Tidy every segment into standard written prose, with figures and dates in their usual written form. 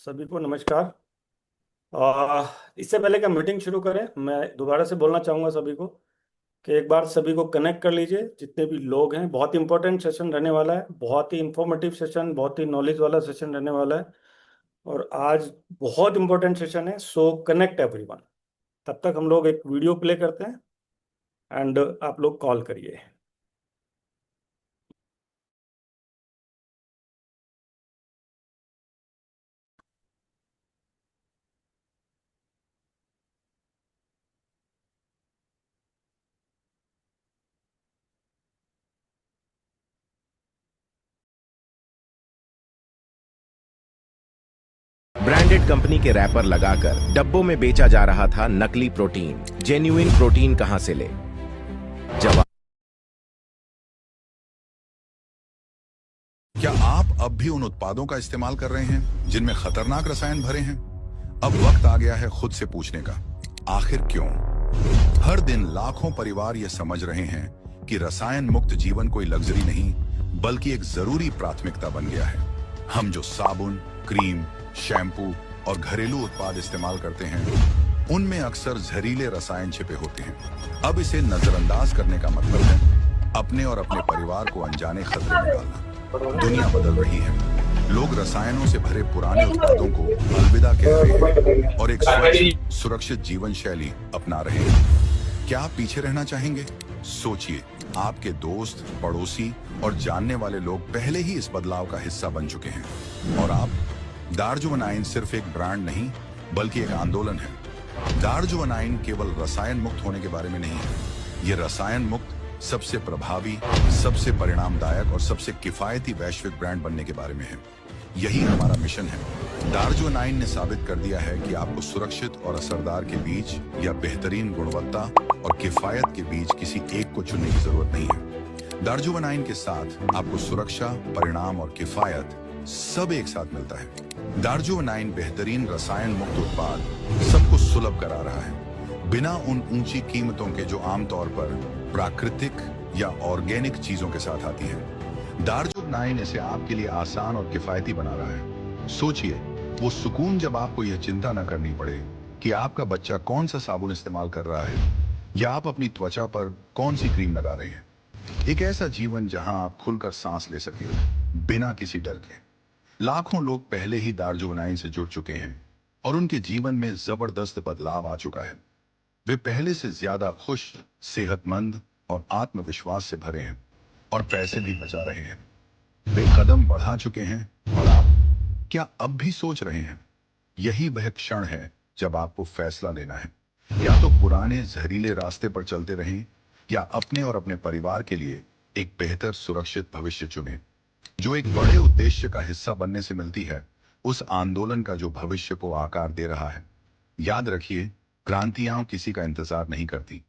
सभी को नमस्कार। इससे पहले कि हम मीटिंग शुरू करें, मैं दोबारा से बोलना चाहूँगा सभी को कि एक बार सभी को कनेक्ट कर लीजिए। जितने भी लोग हैं, बहुत इंपॉर्टेंट सेशन रहने वाला है, बहुत ही इंफॉर्मेटिव सेशन, बहुत ही नॉलेज वाला सेशन रहने वाला है। और आज बहुत इंपॉर्टेंट सेशन है, सो कनेक्ट एवरीवन। तब तक हम लोग एक वीडियो प्ले करते हैं एंड आप लोग कॉल करिए। ब्रांडेड कंपनी के रैपर लगाकर डब्बों में बेचा जा रहा था नकली प्रोटीन। जेन्युइन प्रोटीन कहां से ले? जवाब। क्या आप अब भी उन उत्पादों का इस्तेमाल कर रहे हैं जिनमें खतरनाक रसायन भरे हैं? अब वक्त आ गया है खुद से पूछने का, आखिर क्यों? हर दिन लाखों परिवार ये समझ रहे हैं कि रसायन मुक्त जीवन कोई लग्जरी नहीं, बल्कि एक जरूरी प्राथमिकता बन गया है। हम जो साबुन, क्रीम, शैम्पू और घरेलू उत्पाद इस्तेमाल करते हैं, उनमें अक्सर जहरीले रसायन छिपे होते हैं। अब इसे नजरअंदाज करने का मतलब है अपने और अपने परिवार को अनजाने खतरे में डालना। दुनिया बदल रही है, लोग रसायनों से भरे पुराने उत्पादों को अलविदा कह रहे हैं और एक स्वच्छ, सुरक्षित जीवन शैली अपना रहे हैं। क्या आप पीछे रहना चाहेंगे? सोचिए, आपके दोस्त, पड़ोसी और जानने वाले लोग पहले ही इस बदलाव का हिस्सा बन चुके हैं। और आप? दार्जुवनाइन सिर्फ एक ब्रांड नहीं, बल्कि एक आंदोलन है। दार्जुवनाइन केवल रसायन मुक्त होने के बारे में नहीं है, ये रसायन मुक्त सबसे प्रभावी, सबसे परिणामदायक और सबसे किफायती वैश्विक ब्रांड बनने के बारे में है। यही हमारा मिशन है। दार्जुवनाइन ने साबित कर दिया है कि आपको सुरक्षित और असरदार के बीच या बेहतरीन गुणवत्ता और किफायत के बीच किसी एक को चुनने की जरूरत नहीं है। दार्जुवनाइन के साथ आपको सुरक्षा, परिणाम और किफायत सब एक साथ मिलता है। दार्जुवनाइन बेहतरीन रसायन मुक्त उत्पाद सबको सुलभ करा रहा है, बिना उन ऊंची कीमतों के जो आमतौर पर प्राकृतिक या ऑर्गेनिक चीजों के साथ आती है। दार्जुवनाइन इसे आपके लिए आसान और किफायती बना रहा है। सोचिए, वो सुकून जब आपको यह चिंता न करनी पड़े कि आपका बच्चा कौन सा साबुन इस्तेमाल कर रहा है या आप अपनी त्वचा पर कौन सी क्रीम लगा रहे हैं। एक ऐसा जीवन जहां आप खुलकर सांस ले सके, बिना किसी डर के। लाखों लोग पहले ही दार्जुवनाइन से जुड़ चुके हैं और उनके जीवन में जबरदस्त बदलाव आ चुका है। वे पहले से ज्यादा खुश, सेहतमंद और आत्मविश्वास से भरे हैं और पैसे भी बचा रहे हैं। वे कदम बढ़ा चुके हैं और आप क्या अब भी सोच रहे हैं? यही वह क्षण है जब आपको फैसला लेना है। या तो पुराने जहरीले रास्ते पर चलते रहें या अपने और अपने परिवार के लिए एक बेहतर सुरक्षित भविष्य चुनें, जो एक बड़े उद्देश्य का हिस्सा बनने से मिलती है, उस आंदोलन का जो भविष्य को आकार दे रहा है। याद रखिए, क्रांतियां किसी का इंतजार नहीं करती।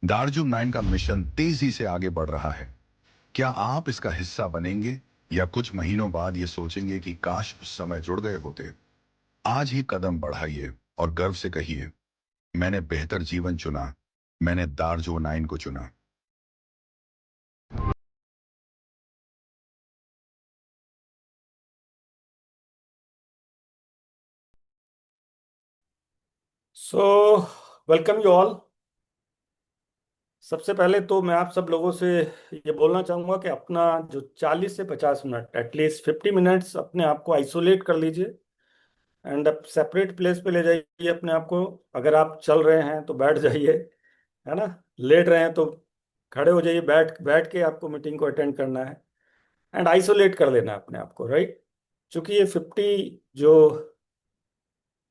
दार्जुवनाइन का मिशन तेजी से आगे बढ़ रहा है। क्या आप इसका हिस्सा बनेंगे या कुछ महीनों बाद ये सोचेंगे कि काश उस समय जुड़ गए होते? आज ही कदम बढ़ाइए और गर्व से कहिए, मैंने बेहतर जीवन चुना, मैंने दार्जुवनाइन को चुना। So welcome you all. सबसे पहले तो मैं आप सब लोगों से ये बोलना चाहूँगा कि अपना जो 40 से 50 मिनट, एटलीस्ट 50 मिनट्स अपने आप को आइसोलेट कर लीजिए एंड अब सेपरेट प्लेस पे ले जाइए अपने आप को। अगर आप चल रहे हैं तो बैठ जाइए, है ना। लेट रहे हैं तो खड़े हो जाइए। बैठ बैठ के आपको मीटिंग को अटेंड करना है एंड आइसोलेट कर लेना है अपने आप को, राइट। क्योंकि ये 50 जो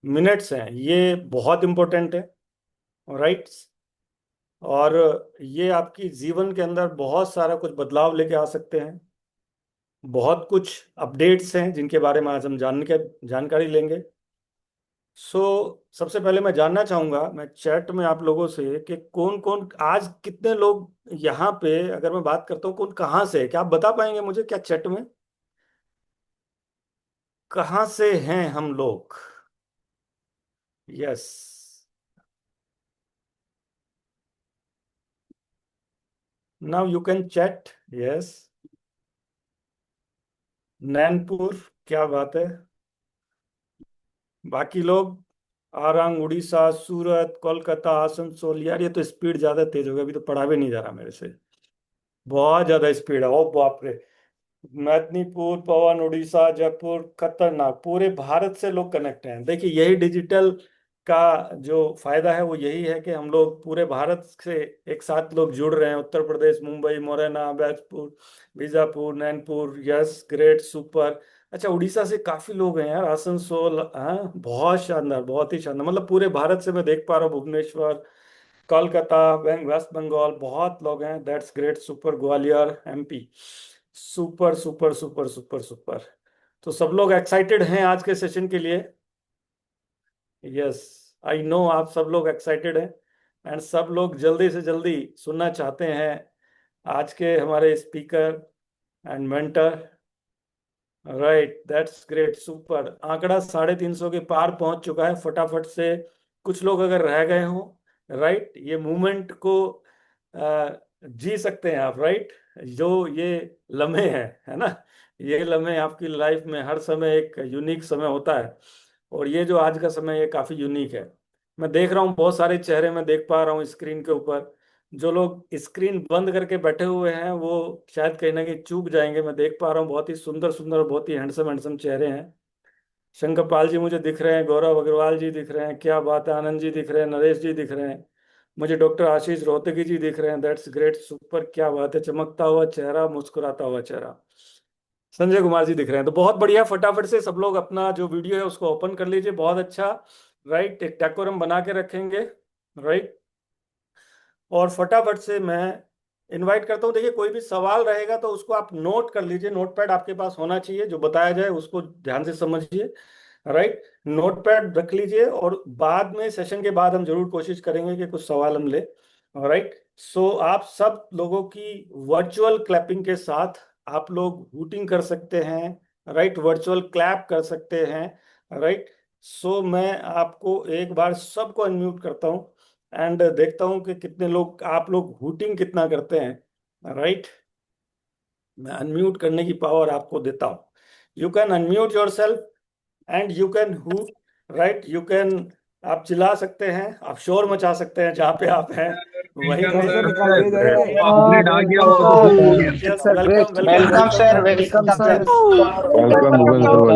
मिनट्स हैं ये बहुत इंपॉर्टेंट है, राइट। और ये आपकी जीवन के अंदर बहुत सारा कुछ बदलाव लेके आ सकते हैं। बहुत कुछ अपडेट्स हैं जिनके बारे में आज हम जानकारी लेंगे। सो सबसे पहले मैं जानना चाहूंगा, मैं चैट में आप लोगों से कि कौन कौन आज कितने लोग यहाँ पे, अगर मैं बात करता हूँ कौन कहाँ से है, क्या आप बता पाएंगे मुझे क्या चैट में कहाँ से हैं हम लोग? Yes, now you can chat. Yes, Nainpur, क्या बात है। बाकी लोग आरंग, उड़ीसा, सूरत, कोलकाता, आसनसोल, यार ये तो स्पीड ज्यादा तेज हो गई, अभी तो पढ़ा भी नहीं जा रहा मेरे से, बहुत ज्यादा स्पीड है, ओ बाप रे। मेदिनीपुर, पवन, उड़ीसा, जयपुर, खतरनाक, पूरे भारत से लोग कनेक्ट हैं। देखिए यही डिजिटल का जो फायदा है वो यही है कि हम लोग पूरे भारत से एक साथ लोग जुड़ रहे हैं। Uttar Pradesh, Mumbai, Morena, Baijpur, Bijapur, Nainpur, yes great super. अच्छा, उड़ीसा से काफी लोग हैं यार, आसनसोल, हाँ बहुत शानदार, बहुत ही शानदार, मतलब पूरे भारत से मैं देख पा रहा हूँ, भुवनेश्वर, कोलकाता, वेस्ट बंगाल, बहुत लोग हैं, that's great super, Gwalior, MP, super super super super super. तो सब लोग एक्साइटेड हैं आज के सेशन के लिए? यस, आई नो आप सब लोग एक्साइटेड हैं, एंड सब लोग जल्दी से जल्दी सुनना चाहते हैं आज के हमारे speaker and mentor. Right, that's great super. आंकड़ा 350 के पार पहुंच चुका है, फटाफट से। कुछ लोग अगर रह गए हों, राइट, ये मूवमेंट को जी सकते हैं आप, राइट। जो ये लम्हे हैं, है ना, ये लम्हे आपकी लाइफ में हर समय एक यूनिक समय होता है, और ये जो आज का समय ये काफी यूनिक है। मैं देख रहा हूँ बहुत सारे चेहरे मैं देख पा रहा हूँ स्क्रीन के ऊपर। जो लोग स्क्रीन बंद करके बैठे हुए हैं वो शायद कहीं ना कहीं चूक जाएंगे। मैं देख पा रहा हूँ बहुत ही सुंदर सुंदर और बहुत ही हैंडसम हैंडसम चेहरे हैं। शंकर पाल जी मुझे दिख रहे हैं, गौरव अग्रवाल जी दिख रहे हैं, क्या बात है, आनंद जी दिख रहे हैं, नरेश जी दिख रहे हैं, मुझे डॉक्टर आशीष रोहतगी जी दिख रहे हैं, दैट्स ग्रेट सुपर, क्या बात है, चमकता हुआ चेहरा, मुस्कुराता हुआ चेहरा। संजय कुमार जी दिख रहे हैं, तो बहुत बढ़िया। फटाफट से सब लोग अपना जो वीडियो है उसको ओपन कर लीजिए, बहुत अच्छा। राइट, एक डेकोरम बना के रखेंगे, राइट। और फटाफट से मैं इनवाइट करता हूँ, देखिए कोई भी सवाल रहेगा तो उसको आप नोट कर लीजिए, नोटपैड आपके पास होना चाहिए, जो बताया जाए उसको ध्यान से समझिए, राइट। नोटपैड रख लीजिए, और बाद में सेशन के बाद हम जरूर कोशिश करेंगे कि कुछ सवाल हम ले, राइट। सो आप सब लोगों की वर्चुअल क्लैपिंग के साथ आप लोग हूटिंग कर सकते हैं, राइट, वर्चुअल क्लैप कर सकते हैं, राइट। सो मैं आपको एक बार सबको अनम्यूट करता हूँ, एंड देखता हूँ कि कितने लोग, आप लोग हूटिंग कितना करते हैं, राइट। मैं अनम्यूट करने की पावर आपको देता हूँ। You can unmute your self and you can hoot, right, you can, आप चिल्ला सकते हैं, आप शोर मचा सकते हैं जहाँ पे आप हैं वहीं वेलकम पे। सर, निकाल दिए जाएंगे। अपडेट आ गया वेलकम वो तो सर, बूम हो गया। Yes, sir welcome great. Welcome welcome welcome sir, welcome welcome sir. Sir. Welcome Bhupendra sir,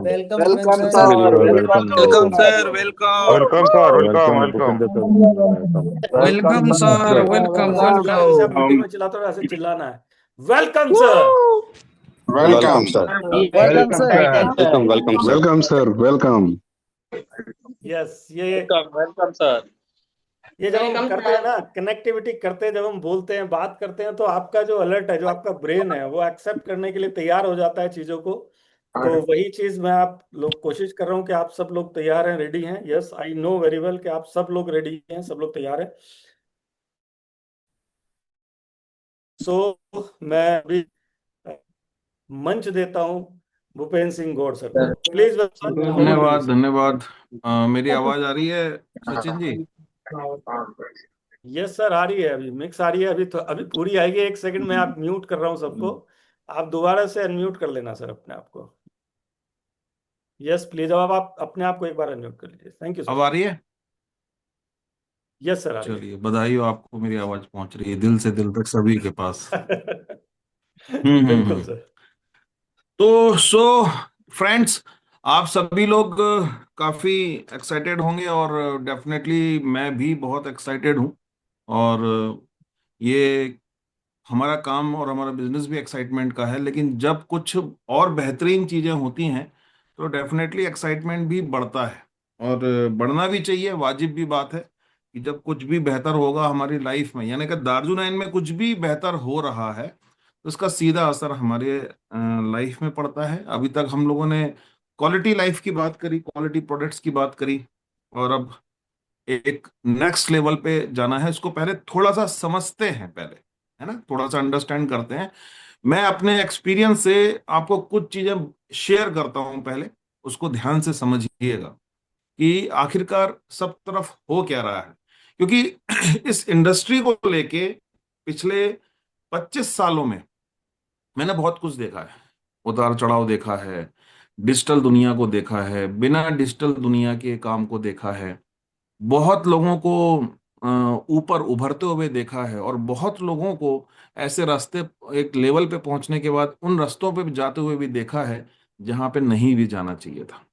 welcome welcome sir, welcome welcome welcome Bhupendra sir, sir. Welcome welcome welcome sir, welcome. Welcome sir, welcome welcome welcome. Bhupendra sir, welcome welcome welcome sir, sir. Welcome यार जैसे आप welcome. Meeting में चिल्लाते हो ऐसे चिल्लाना है। Welcome sir. Welcome sir, welcome welcome sir. Sir. Welcome sir, welcome sir, welcome. Yes, welcome sir. ये जब हम करते हैं ना, कनेक्टिविटी करते हैं, जब हम बोलते हैं, बात करते हैं, तो आपका जो अलर्ट है, जो आपका ब्रेन है, वो एक्सेप्ट करने के लिए तैयार हो जाता है चीजों को। तो वही चीज मैं आप लोग कोशिश कर रहा हूँ कि आप सब लोग तैयार हैं, रेडी हैं। Yes, I know very well कि आप सब लोग रेडी हैं, सब लोग तैयार हैं। सो मैं अभी मंच देता हूँ भूपेंद्र सिंह गौड़ सर को, प्लीज। धन्यवाद धन्यवाद। मेरी आवाज आ रही है सचिन जी? यस सर, आ रही है, अभी मिक्स आ रही है, अभी तो अभी पूरी आएगी। एक सेकंड में आप म्यूट कर रहा हूँ सबको, आप दोबारा से अनम्यूट कर लेना सर अपने आप को। यस प्लीज, अब आप अपने आप को एक बार अनम्यूट कर लीजिए, थैंक यू अब सर। आ रही है? यस सर, आ रही चलिए, बधाई हो आपको, मेरी आवाज पहुंच रही है दिल से दिल तक सभी के पास। है। बिल्कुल हम्म। सर। तो फ्रेंड्स, आप सभी लोग काफी एक्साइटेड होंगे, और डेफिनेटली मैं भी बहुत एक्साइटेड हूँ। और ये हमारा काम और हमारा बिजनेस भी एक्साइटमेंट का है, लेकिन जब कुछ और बेहतरीन चीजें होती हैं तो डेफिनेटली एक्साइटमेंट भी बढ़ता है। और बढ़ना भी चाहिए, वाजिब भी बात है कि जब कुछ भी बेहतर होगा हमारी लाइफ में, यानी कि दार्जुनैन में कुछ भी बेहतर हो रहा है तो उसका सीधा असर हमारे लाइफ में पड़ता है। अभी तक हम लोगों ने क्वालिटी लाइफ की बात करी, क्वालिटी प्रोडक्ट्स की बात करी, और अब एक नेक्स्ट लेवल पे जाना है। इसको पहले थोड़ा सा समझते हैं, पहले है ना, थोड़ा सा अंडरस्टैंड करते हैं। मैं अपने एक्सपीरियंस से आपको कुछ चीजें शेयर करता हूं, पहले उसको ध्यान से समझिएगा कि आखिरकार सब तरफ हो क्या रहा है। क्योंकि इस इंडस्ट्री को लेके पिछले 25 सालों में मैंने बहुत कुछ देखा है, उतार चढ़ाव देखा है, डिजिटल दुनिया को देखा है, बिना डिजिटल दुनिया के काम को देखा है, बहुत लोगों को ऊपर उभरते हुए देखा है, और बहुत लोगों को ऐसे रास्ते एक लेवल पे पहुंचने के बाद उन रास्तों पे भी जाते हुए भी देखा है जहां पे नहीं भी जाना चाहिए था।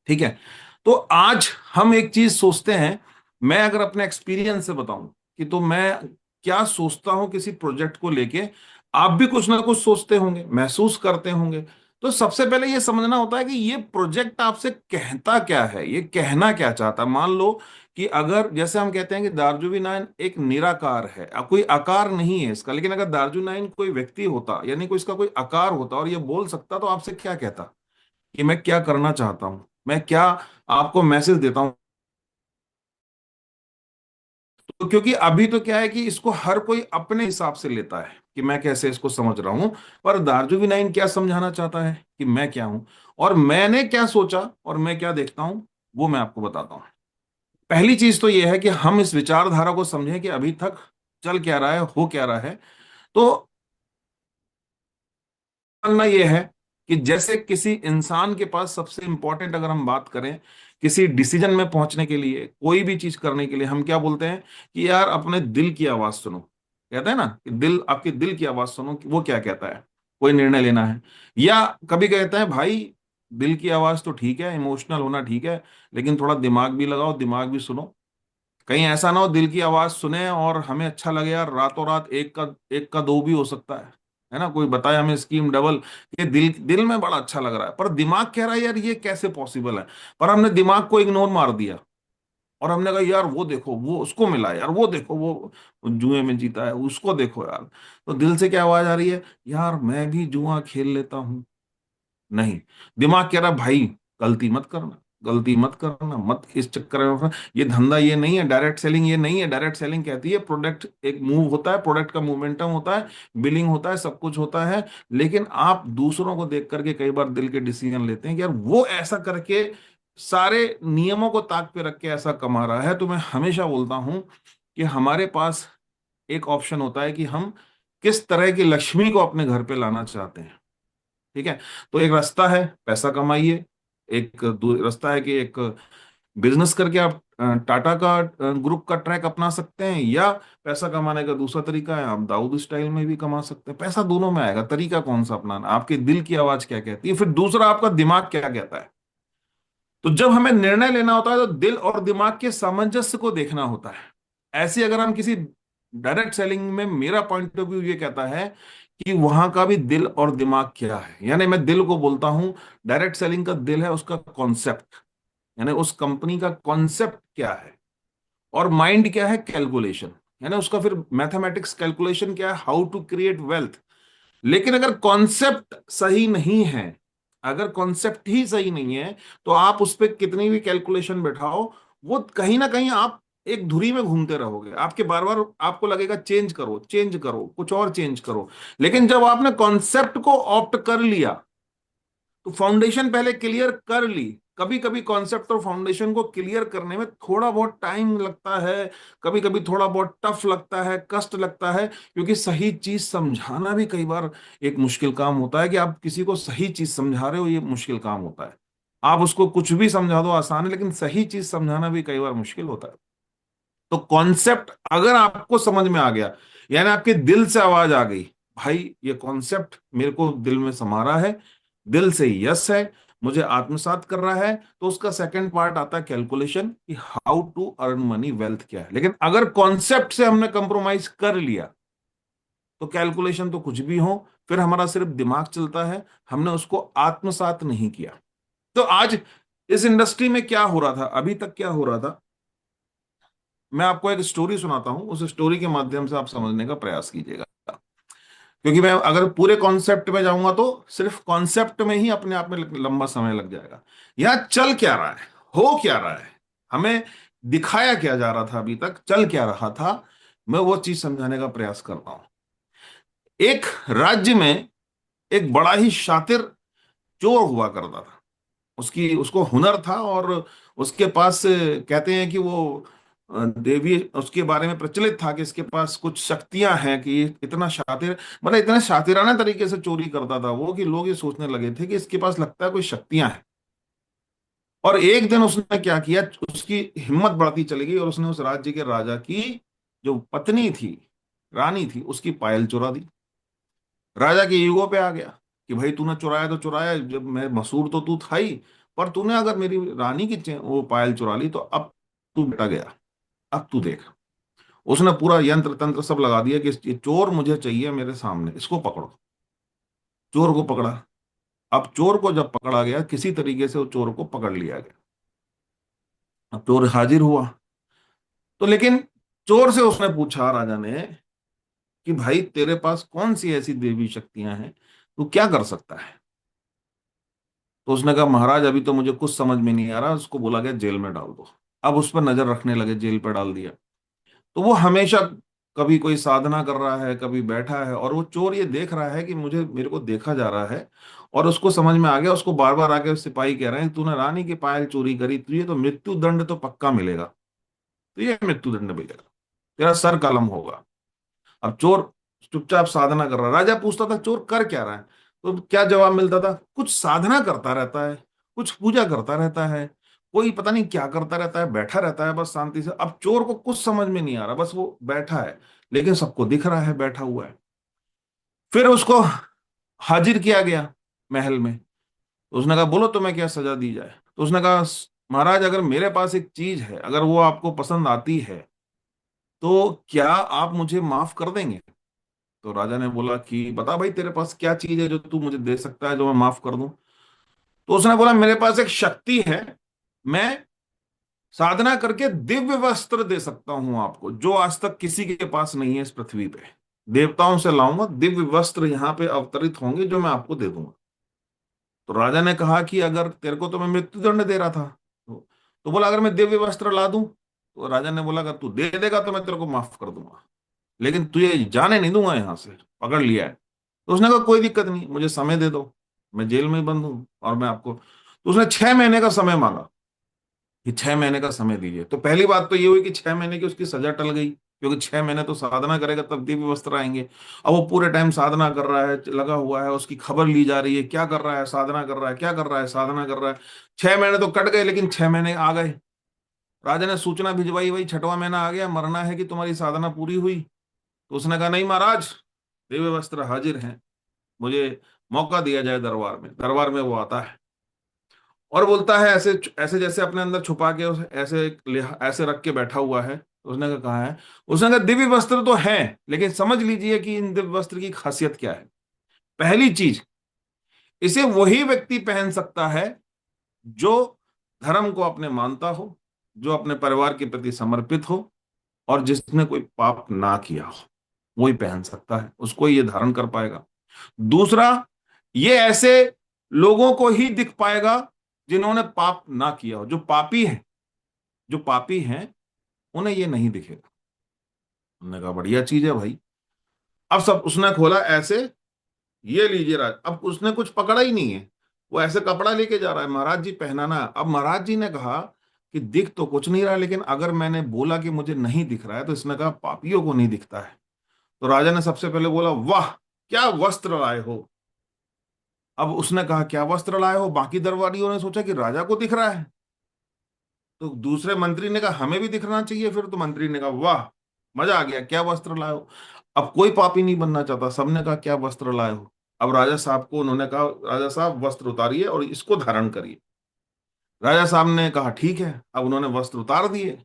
ठीक है। तो आज हम एक चीज सोचते हैं, मैं अगर अपने एक्सपीरियंस से बताऊं कि तो मैं क्या सोचता हूं किसी प्रोजेक्ट को लेके, आप भी कुछ ना कुछ सोचते होंगे, महसूस करते होंगे। तो सबसे पहले ये समझना होता है कि ये प्रोजेक्ट आपसे कहता क्या है, ये कहना क्या चाहता है। मान लो कि अगर जैसे हम कहते हैं कि दार्जुविनाइन एक निराकार है, कोई आकार नहीं है इसका, लेकिन अगर दार्जुनाइन कोई व्यक्ति होता, यानी कोई इसका कोई आकार होता और ये बोल सकता, तो आपसे क्या कहता कि मैं क्या करना चाहता हूं, मैं क्या आपको मैसेज देता हूं। तो क्योंकि अभी तो क्या है कि इसको हर कोई अपने हिसाब से लेता है कि मैं कैसे इसको समझ रहा हूं, पर दार्जुविनाइन क्या समझाना चाहता है कि मैं क्या हूं, और मैंने क्या सोचा और मैं क्या देखता हूं, वो मैं आपको बताता हूं। पहली चीज तो यह है कि हम इस विचारधारा को समझें कि अभी तक चल क्या रहा है, हो क्या रहा है। तो मानना यह है कि जैसे किसी इंसान के पास सबसे इंपॉर्टेंट अगर हम बात करें किसी डिसीजन में पहुंचने के लिए, कोई भी चीज करने के लिए, हम क्या बोलते हैं कि यार अपने दिल की आवाज सुनो। कहते हैं ना कि दिल, आपके दिल की आवाज सुनो कि वो क्या कहता है, कोई निर्णय लेना है। या कभी कहते हैं भाई दिल की आवाज तो ठीक है, इमोशनल होना ठीक है, लेकिन थोड़ा दिमाग भी लगाओ, दिमाग भी सुनो। कहीं ऐसा ना हो दिल की आवाज सुने और हमें अच्छा लगे यार, रातों रात एक का दो भी हो सकता है ना। कोई बताए हमें स्कीम डबल कि दिल दिल में बड़ा अच्छा लग रहा है, पर दिमाग कह रहा है यार ये कैसे पॉसिबल है। पर हमने दिमाग को इग्नोर मार दिया और हमने कहा यार वो देखो वो उसको मिला है, यार वो देखो वो जुए में जीता है, उसको देखो यार। तो दिल से क्या आवाज आ रही है, यार मैं भी जुआ खेल लेता हूं। नहीं, दिमाग कह रहा है भाई गलती मत करना, गलती मत करना, मत इस चक्कर में फंस। ये धंधा ये नहीं है, डायरेक्ट सेलिंग ये नहीं है। डायरेक्ट सेलिंग कहती है प्रोडक्ट एक मूव होता है, प्रोडक्ट का मोमेंटम होता है, बिलिंग होता है, सब कुछ होता है। लेकिन आप दूसरों को देख करके कई बार दिल के डिसीजन लेते हैं कि यार वो ऐसा करके सारे नियमों को ताक पे रख के ऐसा कमा रहा है। तो मैं हमेशा बोलता हूं कि हमारे पास एक ऑप्शन होता है कि हम किस तरह की लक्ष्मी को अपने घर पे लाना चाहते हैं। ठीक है। तो एक रास्ता है पैसा कमाइए, एक रास्ता है कि एक बिजनेस करके आप टाटा का ग्रुप का ट्रैक अपना सकते हैं, या पैसा कमाने का दूसरा तरीका है आप दाऊद स्टाइल में भी कमा सकते हैं। पैसा दोनों में आएगा, तरीका कौन सा अपनाना, आपके दिल की आवाज क्या कहती है, फिर दूसरा आपका दिमाग क्या कहता है। तो जब हमें निर्णय लेना होता है तो दिल और दिमाग के सामंजस्य को देखना होता है। ऐसे अगर हम किसी डायरेक्ट सेलिंग में, मेरा पॉइंट ऑफ व्यू ये कहता है कि वहां का भी दिल और दिमाग क्या है, यानी मैं दिल को बोलता हूं, डायरेक्ट सेलिंग का दिल है उसका कॉन्सेप्ट, यानी उस कंपनी का कॉन्सेप्ट क्या है, और माइंड क्या है, कैलकुलेशन, यानी उसका फिर मैथमेटिक्स कैलकुलेशन क्या है, हाउ टू क्रिएट वेल्थ। लेकिन अगर कॉन्सेप्ट सही नहीं है, अगर कॉन्सेप्ट ही सही नहीं है, तो आप उस पर कितनी भी कैलकुलेशन बैठाओ, वो कहीं ना कहीं आप एक धुरी में घूमते रहोगे। आपके बार बार आपको लगेगा चेंज करो, चेंज करो, कुछ और चेंज करो। लेकिन जब आपने कॉन्सेप्ट को ऑप्ट कर लिया, तो फाउंडेशन पहले क्लियर कर ली। कभी कभी कॉन्सेप्ट और फाउंडेशन को क्लियर करने में थोड़ा बहुत टाइम लगता है, कभी कभी थोड़ा बहुत टफ लगता है, कष्ट लगता है, क्योंकि सही चीज समझाना भी कई बार एक मुश्किल काम होता है। कि आप किसी को सही चीज समझा रहे हो, ये मुश्किल काम होता है। आप उसको कुछ भी समझा दो आसान है, लेकिन सही चीज समझाना भी कई बार मुश्किल होता है। तो कॉन्सेप्ट अगर आपको समझ में आ गया, यानी आपके दिल से आवाज आ गई, भाई ये कॉन्सेप्ट मेरे को दिल में समा रहा है, दिल से यस है, मुझे आत्मसात कर रहा है, तो उसका सेकंड पार्ट आता है कैलकुलेशन, कि how to earn money, wealth क्या है। लेकिन अगर कॉन्सेप्ट से हमने कंप्रोमाइज कर लिया, तो कैलकुलेशन तो कुछ भी हो, फिर हमारा सिर्फ दिमाग चलता है, हमने उसको आत्मसात नहीं किया। तो आज इस इंडस्ट्री में क्या हो रहा था, अभी तक क्या हो रहा था, मैं आपको एक स्टोरी सुनाता हूं, उस स्टोरी के माध्यम से आप समझने का प्रयास कीजिएगा। क्योंकि मैं अगर पूरे कॉन्सेप्ट में जाऊंगा तो सिर्फ कॉन्सेप्ट में ही अपने आप में लंबा समय लग जाएगा। यहां चल क्या रहा है, हो क्या रहा है, हमें दिखाया क्या जा रहा था, अभी तक चल क्या रहा था, मैं वो चीज समझाने का प्रयास कर रहा हूं। एक राज्य में एक बड़ा ही शातिर चोर हुआ करता था। उसकी उसको हुनर था, और उसके पास कहते हैं कि वो देवी उसके बारे में प्रचलित था कि इसके पास कुछ शक्तियां हैं, कि ये इतना शातिर, मतलब इतना शातिराना तरीके से चोरी करता था वो, कि लोग ये सोचने लगे थे कि इसके पास लगता है कोई शक्तियां हैं। और एक दिन उसने क्या किया, उसकी हिम्मत बढ़ती चली गई और उसने उस राज्य के राजा की जो पत्नी थी, रानी थी, उसकी पायल चुरा दी। राजा के ईगो पे आ गया कि भाई तूने चुराया तो चुराया, जब मैं मसूर तो तू था ही, पर तूने अगर मेरी रानी की वो पायल चुरा ली तो अब तू बेटा गया, अब तू देख। उसने पूरा यंत्र तंत्र सब लगा दिया कि ये चोर मुझे चाहिए मेरे सामने, इसको पकड़ो। चोर को पकड़ा। अब चोर को जब पकड़ा गया, किसी तरीके से वो चोर को पकड़ लिया गया। अब चोर हाजिर हुआ, तो लेकिन चोर से उसने पूछा, राजा ने, कि भाई तेरे पास कौन सी ऐसी देवी शक्तियां हैं, तू क्या कर सकता है? तो उसने कहा, महाराज अभी तो मुझे कुछ समझ में नहीं आ रहा। उसको बोला गया जेल में डाल दो। अब उस पर नजर रखने लगे, जेल पर डाल दिया। तो वो हमेशा कभी कोई साधना कर रहा है, कभी बैठा है, और वो चोर ये देख रहा है कि मुझे मेरे को देखा जा रहा है। और उसको समझ में आ गया, उसको बार बार आके सिपाही कह रहे हैं, तूने रानी की पायल चोरी करी, तुझे तो मृत्यु दंड तो पक्का मिलेगा, तुझे मृत्यु दंड मिलेगा, तेरा सर कलम होगा। अब चोर चुपचाप साधना कर रहा है। राजा पूछता था चोर कर क्या रहा है, तो क्या जवाब मिलता था, कुछ साधना करता रहता है, कुछ पूजा करता रहता है, कोई पता नहीं क्या करता रहता है, बैठा रहता है बस शांति से। अब चोर को कुछ समझ में नहीं आ रहा, बस वो बैठा है, लेकिन सबको दिख रहा है बैठा हुआ है। फिर उसको हाजिर किया गया महल में। तो उसने कहा, बोलो तुम्हें क्या सजा दी जाए? तो उसने कहा, महाराज अगर मेरे पास एक चीज है, अगर वो आपको पसंद आती है, तो क्या आप मुझे माफ कर देंगे? तो राजा ने बोला कि बता भाई, तेरे पास क्या चीज है जो तू मुझे दे सकता है, जो मैं माफ कर दूं? तो उसने बोला, मेरे पास एक शक्ति है, मैं साधना करके दिव्य वस्त्र दे सकता हूं आपको, जो आज तक किसी के पास नहीं है इस पृथ्वी पे। देवताओं से लाऊंगा, दिव्य वस्त्र यहाँ पे अवतरित होंगे, जो मैं आपको दे दूंगा। तो राजा ने कहा कि अगर तेरे को तो मैं मृत्युदंड दे रहा था, तो बोला अगर मैं दिव्य वस्त्र ला दूं? तो राजा ने बोला, अगर तू दे देगा तो मैं तेरे को माफ कर दूंगा, लेकिन तुझे जाने नहीं दूंगा यहां से, पकड़ लिया है। तो उसने कहा, कोई दिक्कत नहीं, मुझे समय दे दो, मैं जेल में ही बंद हूं और मैं आपको। तो उसने 6 महीने का समय मांगा कि 6 महीने का समय दीजिए। तो पहली बात तो ये हुई कि 6 महीने की उसकी सजा टल गई, क्योंकि 6 महीने तो साधना करेगा तब दिव्य वस्त्र आएंगे। अब वो पूरे टाइम साधना कर रहा है, लगा हुआ है, उसकी खबर ली जा रही है, क्या कर रहा है, साधना कर रहा है, क्या कर रहा है, साधना कर रहा है। 6 महीने तो कट गए, लेकिन 6 महीने आ गए। राजा ने सूचना भिजवाई, भाई 6वां महीना आ गया, मरना है कि तुम्हारी साधना पूरी हुई? तो उसने कहा, नहीं महाराज, दिव्य वस्त्र हाजिर हैं, मुझे मौका दिया जाए दरबार में। दरबार में वो आता है और बोलता है, ऐसे ऐसे जैसे अपने अंदर छुपा के ऐसे ऐसे रख के बैठा हुआ है। तो उसने कहा, कहाँ है? उसने कहा, दिव्य वस्त्र तो है, लेकिन समझ लीजिए कि इन दिव्य वस्त्र की खासियत क्या है। पहली चीज, इसे वही व्यक्ति पहन सकता है जो धर्म को अपने मानता हो, जो अपने परिवार के प्रति समर्पित हो, और जिसने कोई पाप ना किया हो, वही पहन सकता है, उसको ये धारण कर पाएगा। दूसरा, ये ऐसे लोगों को ही दिख पाएगा जिन्होंने पाप ना किया हो। जो पापी है, जो पापी हैं, उन्हें ये नहीं दिखेगा। हमने कहा, बढ़िया चीज है भाई। अब सब उसने खोला ऐसे, ये लीजिए राज। अब उसने कुछ पकड़ा ही नहीं है, वो ऐसे कपड़ा लेके जा रहा है, महाराज जी पहनाना। अब महाराज जी ने कहा कि दिख तो कुछ नहीं रहा, लेकिन अगर मैंने बोला कि मुझे नहीं दिख रहा है, तो इसने कहा पापियों को नहीं दिखता है। तो राजा ने सबसे पहले बोला, वाह क्या वस्त्र लाए हो। अब उसने कहा, क्या वस्त्र लाए हो? बाकी दरबारियों ने सोचा कि राजा को दिख रहा है, तो दूसरे मंत्री ने कहा, हमें भी दिखना चाहिए फिर। तो मंत्री ने कहा, वाह मजा आ गया, क्या वस्त्र लाए हो। अब कोई पापी नहीं बनना चाहता, सबने कहा, क्या वस्त्र लाए हो। अब राजा साहब को उन्होंने कहा, राजा साहब वस्त्र उतारिए और इसको धारण करिए। राजा साहब ने कहा, ठीक है। अब उन्होंने वस्त्र उतार दिए,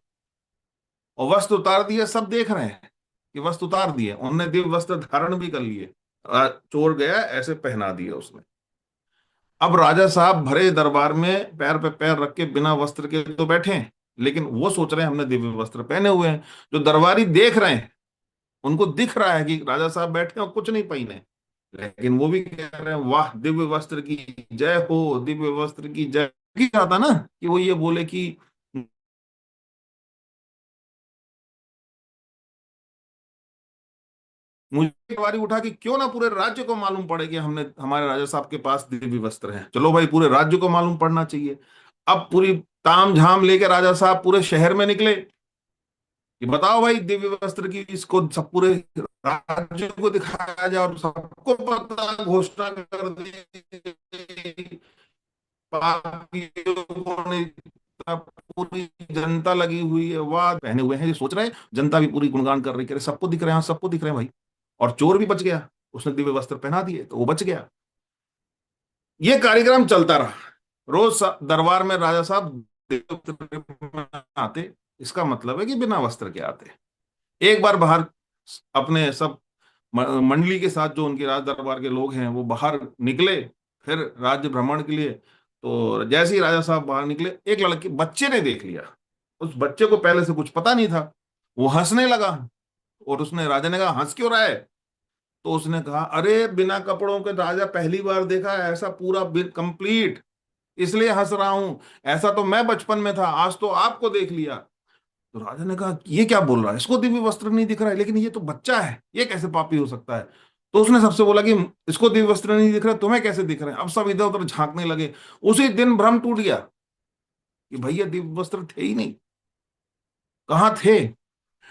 और वस्त्र उतार दिए, सब देख रहे हैं कि वस्त्र उतार दिए, उन्होंने दिव्य वस्त्र धारण भी कर लिए। चोर गया, ऐसे पहना दिए उसने। अब राजा साहब भरे दरबार में पैर पे पैर रख के बिना वस्त्र के तो बैठे हैं, लेकिन वो सोच रहे हैं हमने दिव्य वस्त्र पहने हुए हैं। जो दरबारी देख रहे हैं, उनको दिख रहा है कि राजा साहब बैठे हैं और कुछ नहीं पहने, लेकिन वो भी कह रहे हैं, वाह दिव्य वस्त्र की जय हो, दिव्य वस्त्र की जय। की चाहता ना कि वो ये बोले कि मुझे बारी उठा कि क्यों ना पूरे राज्य को मालूम पड़े कि हमने, हमारे राजा साहब के पास दिव्य वस्त्र हैं, चलो भाई पूरे राज्य को मालूम पड़ना चाहिए। अब पूरी ताम झाम लेके राजा साहब पूरे शहर में निकले, कि बताओ भाई, दिव्य वस्त्र की इसको सब पूरे राज्य को दिखाया जाए और सबको पता, घोषणा कर दी, पापियों को नहीं, पूरी जनता लगी हुई है, वाह पहने हुए हैं, ये सोच रहे हैं, जनता भी पूरी गुणगान कर रही है, सबको दिख रहे हैं, हाँ, सबको दिख रहे हैं भाई। और चोर भी बच गया, उसने दिव्य वस्त्र पहना दिए तो वो बच गया। ये कार्यक्रम चलता रहा। रोज दरबार में राजा साहब दिव्य वस्त्र में आते, इसका मतलब है कि बिना वस्त्र के आते। एक बार बाहर अपने सब मंडली के साथ, जो उनके राज दरबार के लोग हैं, वो बाहर निकले फिर राज्य भ्रमण के लिए। तो जैसे ही राजा साहब बाहर निकले, एक लड़के बच्चे ने देख लिया। उस बच्चे को पहले से कुछ पता नहीं था, वो हंसने लगा। और उसने, राजा ने कहा, हंस क्यों रहा है? तो उसने कहा, अरे बिना कपड़ों के राजा पहली बार देखा है, ऐसा पूरा कंप्लीट, इसलिए हंस रहा हूं। ऐसा तो मैं बचपन में था, आज तो आपको देख लिया। तो राजा ने कहा, ये क्या बोल रहा है, इसको दिव्य वस्त्र नहीं दिख रहा है, लेकिन ये तो बच्चा है, ये कैसे पापी हो सकता है? तो उसने सबसे बोला कि इसको दिव्य वस्त्र नहीं दिख रहा, तुम्हें कैसे दिख रहे हैं? अब सब इधर उधर झांकने लगे। उसी दिन भ्रम टूट गया कि भैया दिव्य वस्त्र थे ही नहीं, कहाँ थे।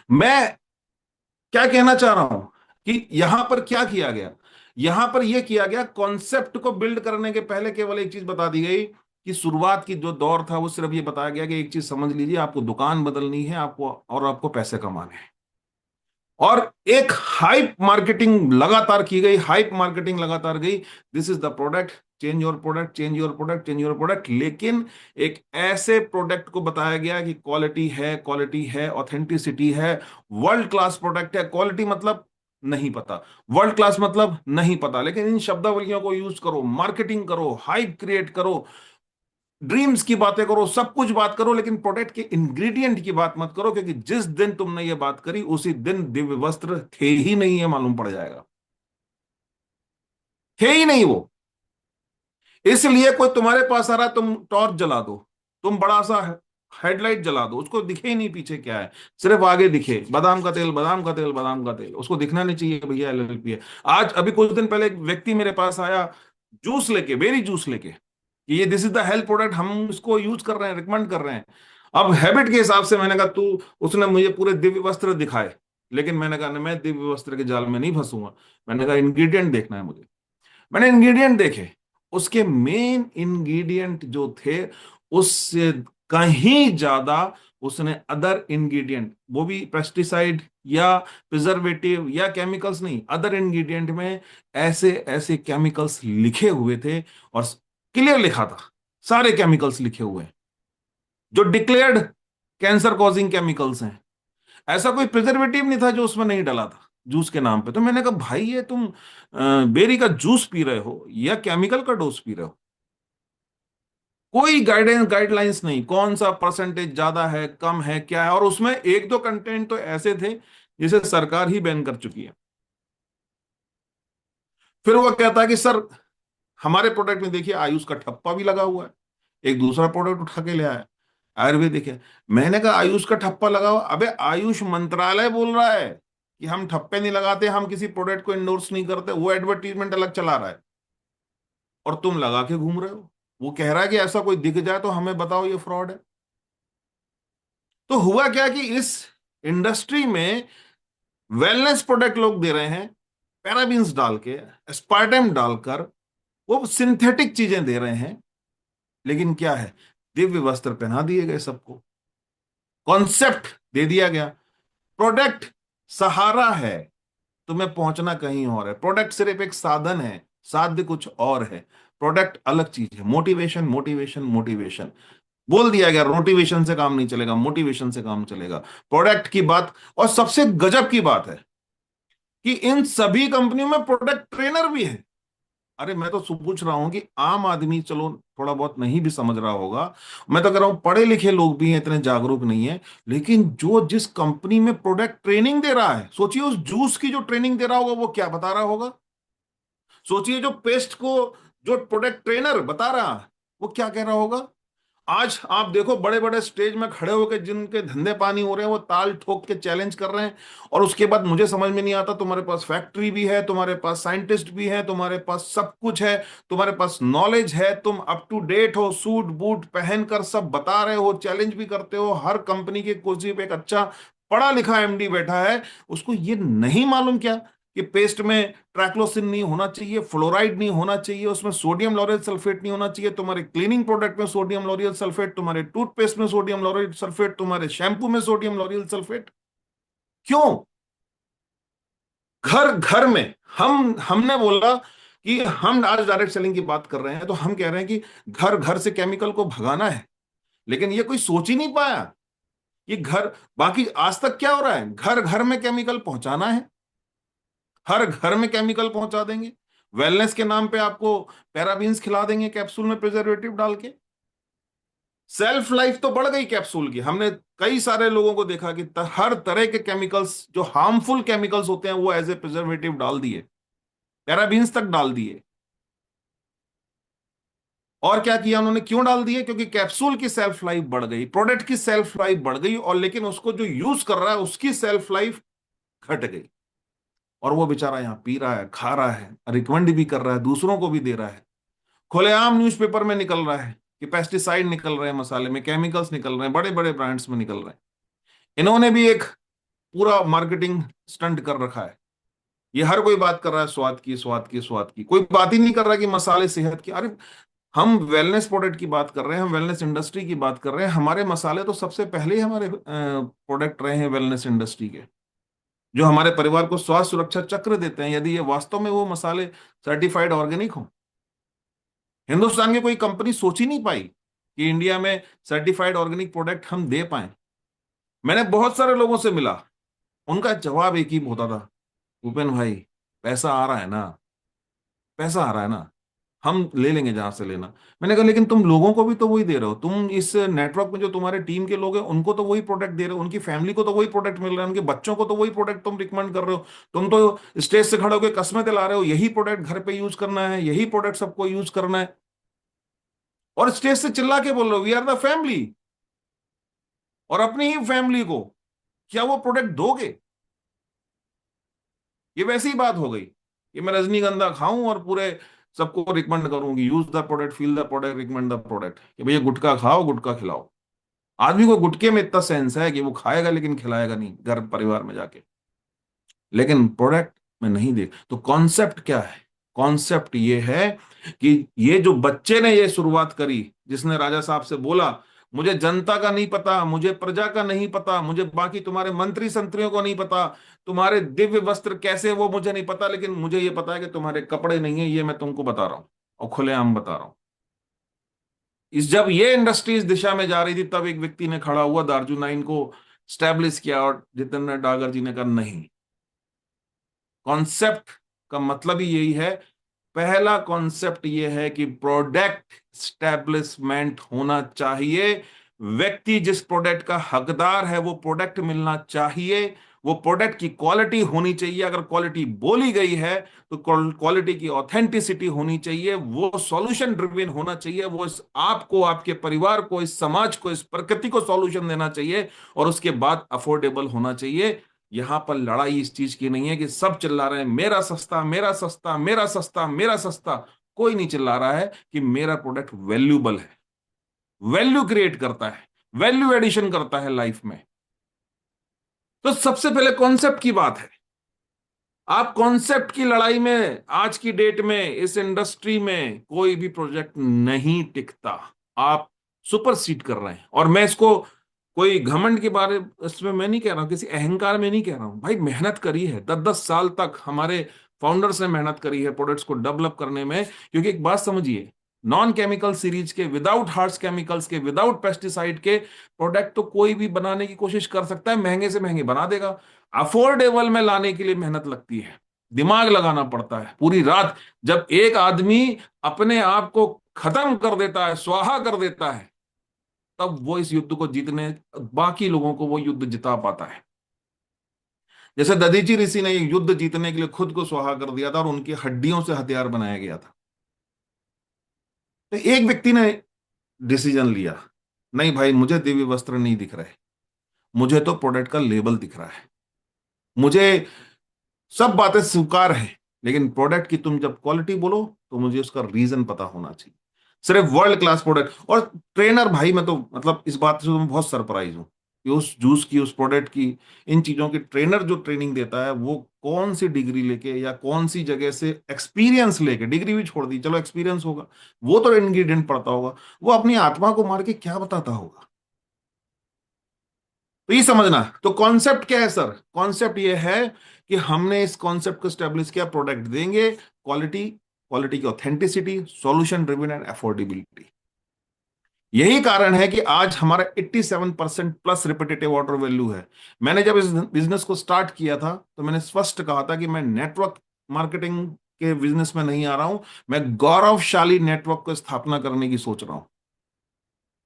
मैं क्या कहना चाह रहा हूं कि यहां पर क्या किया गया, यहां पर यह किया गया, कॉन्सेप्ट को बिल्ड करने के पहले केवल एक चीज बता दी गई कि शुरुआत की जो दौर था वो सिर्फ ये बताया गया कि एक चीज समझ लीजिए, आपको दुकान बदलनी है, आपको, और आपको पैसे कमाने हैं। और एक हाइप मार्केटिंग लगातार की गई, हाइप मार्केटिंग लगातार गई, this is the product, change your product, change your product, change your product. लेकिन एक ऐसे प्रोडक्ट को बताया गया कि क्वालिटी है, क्वालिटी है, ऑथेंटिसिटी है, वर्ल्ड क्लास प्रोडक्ट है। क्वालिटी मतलब नहीं पता, वर्ल्ड क्लास मतलब नहीं पता, लेकिन इन शब्दावलियों को यूज करो, मार्केटिंग करो, हाइप क्रिएट करो, ड्रीम्स की बातें करो, सब कुछ बात करो, लेकिन प्रोडक्ट के इंग्रेडिएंट की बात मत करो, क्योंकि जिस दिन तुमने ये बात करी उसी दिन दिव्य वस्त्र थे ही नहीं, है मालूम पड़ जाएगा, थे ही नहीं वो। इसलिए कोई तुम्हारे पास आ रहा है, तुम टॉर्च जला दो, तुम बड़ा सा हेडलाइट जला दो, उसको दिखे ही नहीं पीछे क्या है, सिर्फ आगे दिखे बादाम का तेल, बादाम का तेल, बादाम का तेल, उसको दिखना नहीं चाहिए भैया एलएलपी है। आज अभी कुछ दिन पहले एक व्यक्ति मेरे पास आया, जूस लेके, बेरी जूस लेके, कि ये this is the health product, हम इसको यूज कर रहे हैं, रिकमेंड कर रहे हैं। अब हैबिट के हिसाब से मैंने कहा, तू, उसने मुझे पूरे दिव्य वस्त्र दिखाए, लेकिन मैंने कहा मैं दिव्य वस्त्र के जाल में नहीं फंसूंगा। मैंने कहा इंग्रेडिएंट देखना है मुझे। मैंने इंग्रेडिएंट देखे, उसके मेन इंग्रेडिएंट जो थे उससे कहीं ज्यादा उसने अदर इंग्रेडिएंट, वो भी पेस्टिसाइड या प्रिजर्वेटिव या केमिकल्स नहीं, अदर इंग्रेडिएंट में ऐसे ऐसे केमिकल्स लिखे हुए थे, और क्लियर लिखा था, सारे केमिकल्स लिखे हुए हैं जो डिक्लेयर्ड कैंसर कॉजिंग केमिकल्स हैं। ऐसा कोई प्रिजर्वेटिव नहीं था जो उसमें नहीं डाला था जूस के नाम पे। तो मैंने कहा भाई, ये तुम बेरी का जूस पी रहे हो या केमिकल का डोज पी रहे हो? कोई गाइडलाइंस नहीं, कौन सा परसेंटेज ज्यादा है, कम है, क्या है। और उसमें एक दो कंटेंट तो ऐसे थे जिसे सरकार ही बैन कर चुकी है। फिर वो कहता है कि सर, हमारे प्रोडक्ट में देखिए आयुष का ठप्पा भी लगा हुआ है। एक दूसरा प्रोडक्ट उठा के ले आया, आयुर्वेदिक है। मैंने कहा आयुष का ठप्पा लगा हुआ, अबे आयुष मंत्रालय बोल रहा है कि हम ठप्पे नहीं लगाते, हम किसी प्रोडक्ट को इंडोर्स नहीं करते, वो एडवर्टीजमेंट अलग चला रहा है, और तुम लगा के घूम रहे हो। वो कह रहा है कि ऐसा कोई दिख जाए तो हमें बताओ ये फ्रॉड है। तो हुआ क्या कि इस इंडस्ट्री में वेलनेस प्रोडक्ट लोग दे रहे हैं, पैराबीन्स डाल के, एस्पार्टम डालकर, वो सिंथेटिक चीजें दे रहे हैं। लेकिन क्या है, दिव्य वस्त्र पहना दिए गए सबको, कॉन्सेप्ट दे दिया गया। प्रोडक्ट सहारा है, तुम्हें पहुंचना कहीं और है। प्रोडक्ट सिर्फ एक साधन है, साध्य कुछ और है। प्रोडक्ट अलग चीज है। मोटिवेशन, मोटिवेशन, मोटिवेशन बोल दिया गया, मोटिवेशन से काम नहीं चलेगा, मोटिवेशन से काम चलेगा। प्रोडक्ट की बात, और सबसे गजब की बात है कि इन सभी कंपनियों में प्रोडक्ट ट्रेनर भी है। अरे मैं तो पूछ रहा हूं कि आम आदमी, चलो थोड़ा बहुत नहीं भी समझ रहा होगा, मैं तो कह रहा हूं पढ़े लिखे लोग भी हैं, इतने जागरूक नहीं है, लेकिन जो जिस कंपनी में प्रोडक्ट ट्रेनिंग दे रहा है, सोचिए उस जूस की जो ट्रेनिंग दे रहा होगा वो क्या बता रहा होगा। सोचिए जो पेस्ट को, जो प्रोडक्ट ट्रेनर बता रहा है, वो क्या कह रहा होगा। आज आप देखो, बड़े बड़े स्टेज में खड़े होकर जिनके धंधे पानी हो रहे हैं, वो ताल ठोक के चैलेंज कर रहे हैं। और उसके बाद मुझे समझ में नहीं आता, तुम्हारे पास फैक्ट्री भी है, तुम्हारे पास साइंटिस्ट भी है, तुम्हारे पास सब कुछ है, तुम्हारे पास नॉलेज है, तुम अप टू डेट हो, सूट बूट पहनकर सब बता रहे हो, चैलेंज भी करते हो, हर कंपनी के कुर्सी पे एक अच्छा पढ़ा लिखा एमडी बैठा है, उसको ये नहीं मालूम क्या कि पेस्ट में ट्रैक्लोसिन नहीं होना चाहिए, फ्लोराइड नहीं होना चाहिए, उसमें सोडियम लॉरेल सल्फेट नहीं होना चाहिए, तुम्हारे क्लीनिंग प्रोडक्ट में सोडियम लॉरेल सल्फेट, तुम्हारे टूथपेस्ट में सोडियम लॉरेल सल्फेट, तुम्हारे शैम्पू में सोडियम लॉरेल सल्फेट। क्यों? घर घर में हमने बोला कि हम आज डायरेक्ट सेलिंग की बात कर रहे हैं, तो हम कह रहे हैं कि घर घर से केमिकल को भगाना है, लेकिन ये कोई सोच ही नहीं पाया कि घर, बाकी आज तक क्या हो रहा है, घर घर में केमिकल पहुंचाना है, हर घर में केमिकल पहुंचा देंगे, वेलनेस के नाम पे आपको पैराबीन्स खिला देंगे कैप्सूल में प्रिजर्वेटिव डाल के। सेल्फ लाइफ तो बढ़ गई कैप्सूल की, हमने कई सारे लोगों को देखा कि हर तरह के केमिकल्स जो हार्मफुल केमिकल्स होते हैं वो एज ए प्रिजर्वेटिव डाल दिए, पैराबीन्स तक डाल दिए। और क्या किया उन्होंने, क्यों डाल दिए? क्योंकि कैप्सूल की सेल्फ लाइफ बढ़ गई, प्रोडक्ट की सेल्फ लाइफ बढ़ गई, और लेकिन उसको जो यूज कर रहा है उसकी सेल्फ लाइफ घट गई, और वो बेचारा यहां पी रहा है, खा रहा है, रिकमेंड भी कर रहा है, दूसरों को भी दे रहा है, खुलेआम न्यूज़पेपर में निकल रहा है कि पेस्टिसाइड निकल रहे हैं, मसाले में केमिकल्स निकल रहे हैं, बड़े बड़े ब्रांड्स में निकल रहे हैं। इन्होंने भी एक पूरा मार्केटिंग स्टंट कर रखा है। ये हर कोई बात कर रहा है स्वाद की, स्वाद की, स्वाद की, कोई बात ही नहीं कर रहा कि मसाले सेहत की। अरे हम वेलनेस प्रोडक्ट की बात कर रहे हैं, हम वेलनेस इंडस्ट्री की बात कर रहे हैं, हमारे मसाले तो सबसे पहले ही हमारे प्रोडक्ट रहे हैं वेलनेस इंडस्ट्री के, जो हमारे परिवार को स्वास्थ्य सुरक्षा चक्र देते हैं, यदि ये वास्तव में वो मसाले सर्टिफाइड ऑर्गेनिक हो। हिंदुस्तान की कोई कंपनी सोच ही नहीं पाई कि इंडिया में सर्टिफाइड ऑर्गेनिक प्रोडक्ट हम दे पाए। मैंने बहुत सारे लोगों से मिला, उनका जवाब एक ही होता था, भूपेन भाई पैसा आ रहा है ना, पैसा आ रहा है ना, हम ले लेंगे जहां से लेना। मैंने कहा लेकिन तुम लोगों को भी तो वही दे रहे हो, तुम इस नेटवर्क में जो तुम्हारे टीम के लोग हैं उनको तो वही प्रोडक्ट दे रहे हो, उनकी फैमिली को तो वही प्रोडक्ट मिल रहा है, उनके बच्चों को तो वही प्रोडक्ट तुम रिकमेंड कर रहे हो। तुम तो स्टेज से खड़े होकर कस्में दिला रहे हो, यही प्रोडक्ट घर पे यूज करना है, यही प्रोडक्ट सबको यूज करना है, और स्टेज से चिल्ला के बोल रहे हो वी आर द फैमिली, और अपनी ही फैमिली को क्या वो प्रोडक्ट दोगे? ये वैसी बात हो गई कि मैं रजनीगंधा खाऊं और पूरे सबको रिकमेंड करूंगी, use the product, feel the product, recommend the product, कि भैया गुटखा खाओ, गुटखा खिलाओ। आदमी को गुटके में इतना सेंस है कि वो खाएगा लेकिन खिलाएगा नहीं घर परिवार में जाके, लेकिन प्रोडक्ट में नहीं देख। तो कॉन्सेप्ट क्या है? कॉन्सेप्ट ये है कि ये जो बच्चे ने ये शुरुआत करी, जिसने राजा साहब से बोला मुझे जनता का नहीं पता, मुझे प्रजा का नहीं पता, मुझे बाकी तुम्हारे मंत्री संतरियों को नहीं पता, तुम्हारे दिव्य वस्त्र कैसे वो मुझे नहीं पता, लेकिन मुझे ये पता है कि तुम्हारे कपड़े नहीं है, ये मैं तुमको बता रहा हूं और खुलेआम बता रहा हूं। इस जब ये इंडस्ट्री इस दिशा में जा रही थी, तब एक व्यक्ति ने खड़ा हुआ दार्जुनाइन को स्टैब्लिश किया, और जितेंद्र डागर जी ने कहा नहीं, कॉन्सेप्ट का मतलब ही यही है। पहला कॉन्सेप्ट यह है कि प्रोडक्ट स्टैब्लिशमेंट होना चाहिए, व्यक्ति जिस प्रोडक्ट का हकदार है वो प्रोडक्ट मिलना चाहिए, वो प्रोडक्ट की क्वालिटी होनी चाहिए, अगर क्वालिटी बोली गई है तो क्वालिटी की ऑथेंटिसिटी होनी चाहिए, वो सॉल्यूशन ड्रिवन होना चाहिए, वो इस आपको, आपके परिवार को, इस समाज को, इस प्रकृति को सॉल्यूशन देना चाहिए, और उसके बाद अफोर्डेबल होना चाहिए। यहां पर लड़ाई इस चीज की नहीं है कि सब चिल्ला रहे हैं मेरा सस्ता, मेरा सस्ता, मेरा सस्ता, मेरा सस्ता। कोई नहीं चिल्ला रहा है कि मेरा प्रोडक्ट वैल्यूबल है, वैल्यू क्रिएट करता है, वैल्यू एडिशन करता है लाइफ में। तो सबसे पहले कॉन्सेप्ट की बात है। आप कॉन्सेप्ट की लड़ाई में, आज की डेट में इस इंडस्ट्री में कोई भी प्रोजेक्ट नहीं टिकता, आप सुपरसीड कर रहे हैं। और मैं इसको कोई घमंड के बारे इसमें मैं नहीं कह रहा हूं, किसी अहंकार में नहीं कह रहा हूं, भाई मेहनत करी है, 10-10 साल तक हमारे फाउंडर्स ने मेहनत करी है प्रोडक्ट्स को डेवलप करने में। क्योंकि एक बात समझिए, नॉन केमिकल सीरीज के, विदाउट हार्श केमिकल्स के, विदाउट पेस्टिसाइड के प्रोडक्ट तो कोई भी बनाने की कोशिश कर सकता है, महंगे से महंगे बना देगा। अफोर्डेबल में लाने के लिए मेहनत लगती है, दिमाग लगाना पड़ता है पूरी रात। जब एक आदमी अपने आप को खत्म कर देता है, स्वाहा कर देता है, तब वो इस युद्ध को जीतने, बाकी लोगों को वो युद्ध जिता पाता है। जैसे दधीची ऋषि ने युद्ध जीतने के लिए खुद को स्वाहा कर दिया था और उनकी हड्डियों से हथियार बनाया गया था। तो एक व्यक्ति ने डिसीजन लिया, नहीं भाई मुझे दिव्य वस्त्र नहीं दिख रहे, मुझे तो प्रोडक्ट का लेबल दिख रहा है, मुझे सब बातें स्वीकार है, लेकिन प्रोडक्ट की तुम जब क्वालिटी बोलो तो मुझे उसका रीजन पता होना चाहिए। सिर्फ वर्ल्ड क्लास प्रोडक्ट और ट्रेनर, भाई मैं तो मतलब इस बात से तो मैं बहुत सरप्राइज हूं। कि उस जूस की, उस प्रोडक्ट की, इन चीजों की ट्रेनर जो ट्रेनिंग देता है वो कौन सी डिग्री लेके या कौन सी जगह से एक्सपीरियंस लेके, डिग्री भी छोड़ दी, चलो एक्सपीरियंस होगा, वो तो इंग्रेडिएंट पढ़ता होगा, वो अपनी आत्मा को मार के क्या बताता होगा। तो ये समझना। तो कॉन्सेप्ट क्या है सर? कॉन्सेप्ट ये है कि हमने इस कॉन्सेप्ट को स्टैब्लिश किया, प्रोडक्ट देंगे, क्वालिटी, क्वालिटी की authenticity, solution driven and affordability. यही कारण है कि आज हमारा 87% प्लस रिपीटेटिव ऑर्डर वैल्यू है। मैंने जब इस बिजनेस को स्टार्ट किया था तो मैंने स्पष्ट कहा था कि मैं नेटवर्क मार्केटिंग के बिजनेस में नहीं आ रहा हूं, मैं गौरवशाली नेटवर्क को स्थापना करने की सोच रहा हूं।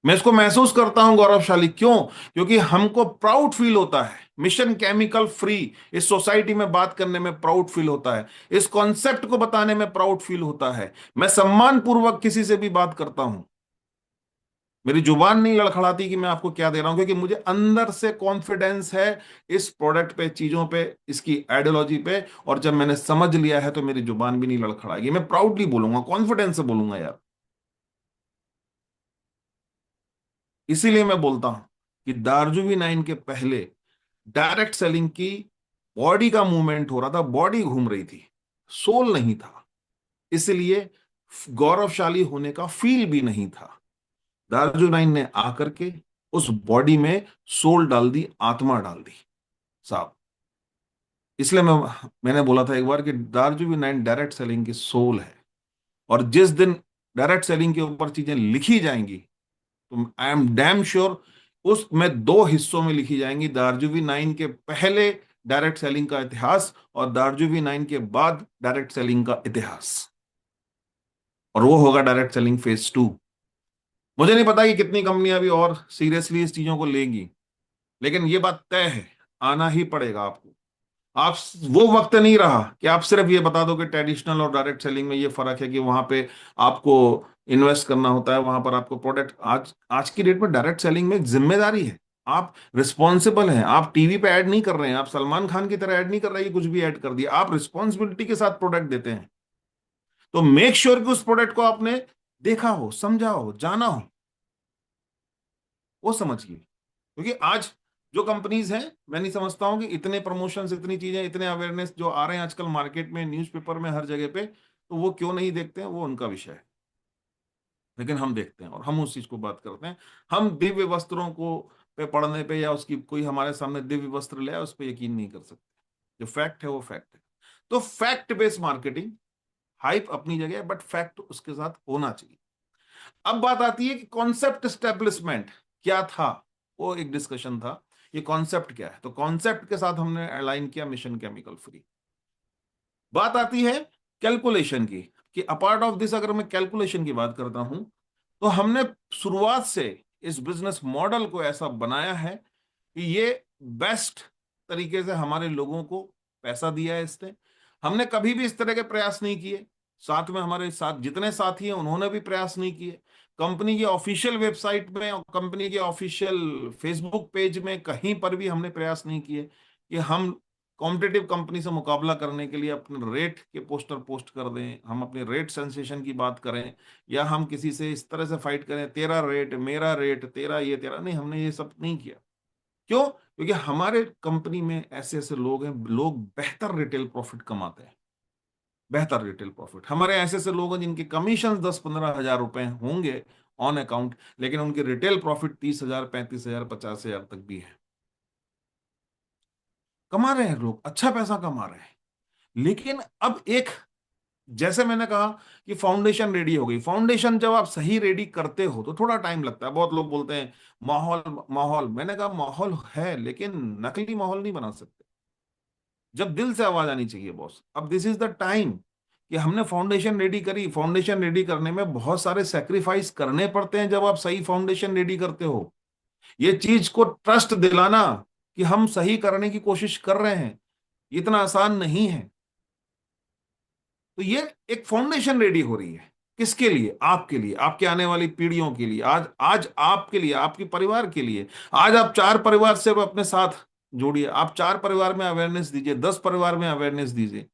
मैं इसको महसूस करता हूं गौरवशाली, क्यों? क्योंकि हमको प्राउड फील होता है मिशन केमिकल फ्री इस सोसाइटी में बात करने में, प्राउड फील होता है इस कॉन्सेप्ट को बताने में, प्राउड फील होता है। मैं सम्मान पूर्वक किसी से भी बात करता हूं, मेरी जुबान नहीं लड़खड़ाती कि मैं आपको क्या दे रहा हूं, क्योंकि मुझे अंदर से कॉन्फिडेंस है इस प्रोडक्ट पे, चीजों पे, इसकी आइडियोलॉजी पे। और जब मैंने समझ लिया है तो मेरी जुबान भी नहीं लड़खड़ाएगी, मैं प्राउडली बोलूंगा, कॉन्फिडेंस से बोलूंगा यार। इसीलिए मैं बोलता हूं कि दार्जुवी 9 के पहले डायरेक्ट सेलिंग की बॉडी का मूवमेंट हो रहा था, बॉडी घूम रही थी, सोल नहीं था। इसलिए गौरवशाली होने का फील भी नहीं था। दार्जु 9 ने आकर के उस बॉडी में सोल डाल दी, आत्मा डाल दी साहब। इसलिए मैंने बोला था एक बार कि दार्जुवी 9 डायरेक्ट सेलिंग की सोल है। और जिस दिन डायरेक्ट सेलिंग के ऊपर चीजें लिखी जाएंगी तो आई एम डैम श्योर उसमें दो हिस्सों में लिखी जाएंगी, दार्जुवी 9 के पहले डायरेक्ट सेलिंग का इतिहास और दार्जुवी 9 के बाद डायरेक्ट सेलिंग का इतिहास। और वो होगा डायरेक्ट सेलिंग फेज 2। मुझे नहीं पता कि कितनी कंपनियां अभी और सीरियसली इस चीजों को लेंगी, लेकिन ये बात तय है, आना ही पड़ेगा आपको। आप, वो वक्त नहीं रहा कि आप सिर्फ ये बता दो कि ट्रेडिशनल और डायरेक्ट सेलिंग में ये फर्क है कि वहां पे आपको इन्वेस्ट करना होता है, वहां पर आपको प्रोडक्ट, आज आज की डेट में डायरेक्ट सेलिंग में एक जिम्मेदारी है, आप रिस्पॉन्सिबल हैं। आप टीवी पे ऐड नहीं कर रहे हैं, आप सलमान खान की तरह ऐड नहीं कर रहे हैं कि कुछ भी ऐड कर दिया, आप रिस्पॉन्सिबिलिटी के साथ प्रोडक्ट देते हैं। तो मेक श्योर कि उस प्रोडक्ट को आपने देखा हो, समझा हो, जाना हो, वो समझिए। क्योंकि आज जो कंपनीज हैं, मैं नहीं समझता हूं कि इतने प्रमोशंस, इतनी चीजें, इतने अवेयरनेस जो आ रहे हैं आजकल मार्केट में, न्यूज़पेपर में, हर जगह पे, तो वो क्यों नहीं देखते हैं, वो उनका विषय है। लेकिन हम देखते हैं और हम उस चीज को बात करते हैं। हम दिव्य वस्त्रों को पे पढ़ने पे या उसकी कोई हमारे सामने दिव्य वस्त्र ले आए उस पर यकीन नहीं कर सकते। जो फैक्ट है वो फैक्ट है। तो फैक्ट बेस्ड मार्केटिंग, हाइप अपनी जगह है, बट फैक्ट उसके साथ होना चाहिए। अब बात आती है कि कॉन्सेप्ट एस्टेब्लिशमेंट क्या था, वो एक डिस्कशन था। ये कॉन्सेप्ट क्या है? तो कॉन्सेप्ट के साथ हमने अलाइन किया मिशन केमिकल फ्री। बात आती है कैलकुलेशन की, कि अपार्ट ऑफ दिस अगर मैं कैलकुलेशन की बात करता हूं तो हमने शुरुआत से इस बिजनेस मॉडल को ऐसा बनाया है कि ये बेस्ट तरीके से हमारे लोगों को पैसा दिया है इसने। हमने कभी भी इस तरह के प्रयास नहीं किए, साथ में हमारे साथ जितने साथी हैं उन्होंने भी प्रयास नहीं किए। कंपनी की ऑफिशियल वेबसाइट में और कंपनी के ऑफिशियल फेसबुक पेज में कहीं पर भी हमने प्रयास नहीं किए कि हम कॉम्पिटिटिव कंपनी से मुकाबला करने के लिए अपने रेट के पोस्टर पोस्ट कर दें, हम अपने रेट सेंसेशन की बात करें, या हम किसी से इस तरह से फाइट करें, तेरा रेट मेरा रेट, तेरा ये तेरा नहीं, हमने ये सब नहीं किया। क्यों? क्योंकि हमारे कंपनी में ऐसे ऐसे लोग हैं, लोग बेहतर रिटेल प्रॉफिट कमाते हैं, बेहतर रिटेल प्रॉफिट। हमारे ऐसे ऐसे लोग हैं जिनके कमीशन 10-15 हजार रुपए होंगे ऑन अकाउंट, लेकिन उनके रिटेल प्रॉफिट 30 हजार, 35 हजार, 50 हजार तक भी है। कमा रहे हैं लोग, अच्छा पैसा कमा रहे हैं। लेकिन अब एक, जैसे मैंने कहा कि फाउंडेशन रेडी हो गई, फाउंडेशन जब आप सही रेडी करते हो तो थोड़ा टाइम लगता है। बहुत लोग बोलते हैं माहौल माहौल, मैंने कहा माहौल है लेकिन नकली माहौल नहीं बना सकते, जब दिल से आवाज आनी चाहिए बॉस। अब दिस इज द टाइम कि हमने फाउंडेशन रेडी करी। फाउंडेशन रेडी करने में बहुत सारे सेक्रीफाइस करने पड़ते हैं जब आप सही फाउंडेशन रेडी करते हो। ये चीज को ट्रस्ट दिलाना कि हम सही करने की कोशिश कर रहे हैं, इतना आसान नहीं है। तो ये एक फाउंडेशन रेडी हो रही है, किसके लिए? आपके लिए, आपके आने वाली पीढ़ियों के लिए, आज आज आपके लिए, आपके परिवार के लिए। आज आप 4 परिवार से अपने साथ जोड़िए, आप 4 परिवार में अवेयरनेस दीजिए, 10 परिवार में अवेयरनेस दीजिए।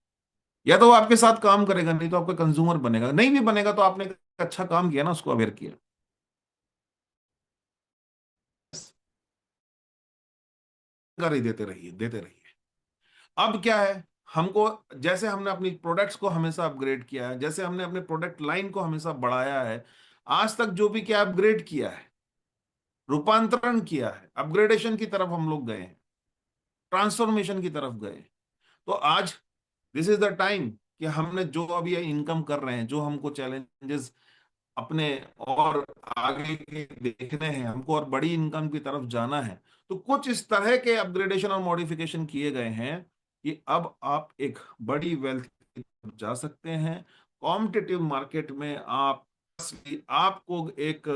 या तो वो आपके साथ काम करेगा, नहीं तो आपका कंज्यूमर बनेगा। नहीं भी बनेगा तो आपने एक अच्छा काम किया ना, उसको अवेयर किया। जानकारी देते रहिए, देते रहिए। अब क्या है, हमको जैसे हमने अपनी प्रोडक्ट्स को हमेशा अपग्रेड किया है, जैसे हमने अपने प्रोडक्ट लाइन को हमेशा बढ़ाया है, आज तक जो भी क्या अपग्रेड किया है, रूपांतरण किया है, अपग्रेडेशन की तरफ हम लोग गए हैं, ट्रांसफॉर्मेशन की तरफ गए। तो आज दिस इज द टाइम कि हमने जो अभी इनकम कर रहे हैं, जो हमको चैलेंजेस अपने और आगे के देखने हैं, हमको और बड़ी इनकम की तरफ जाना है, तो कुछ इस तरह के अपग्रेडेशन और मॉडिफिकेशन किए गए हैं कि अब आप एक बड़ी वेल्थ की तरफ जा सकते हैं। कॉम्पिटिटिव मार्केट में आप आपको एक,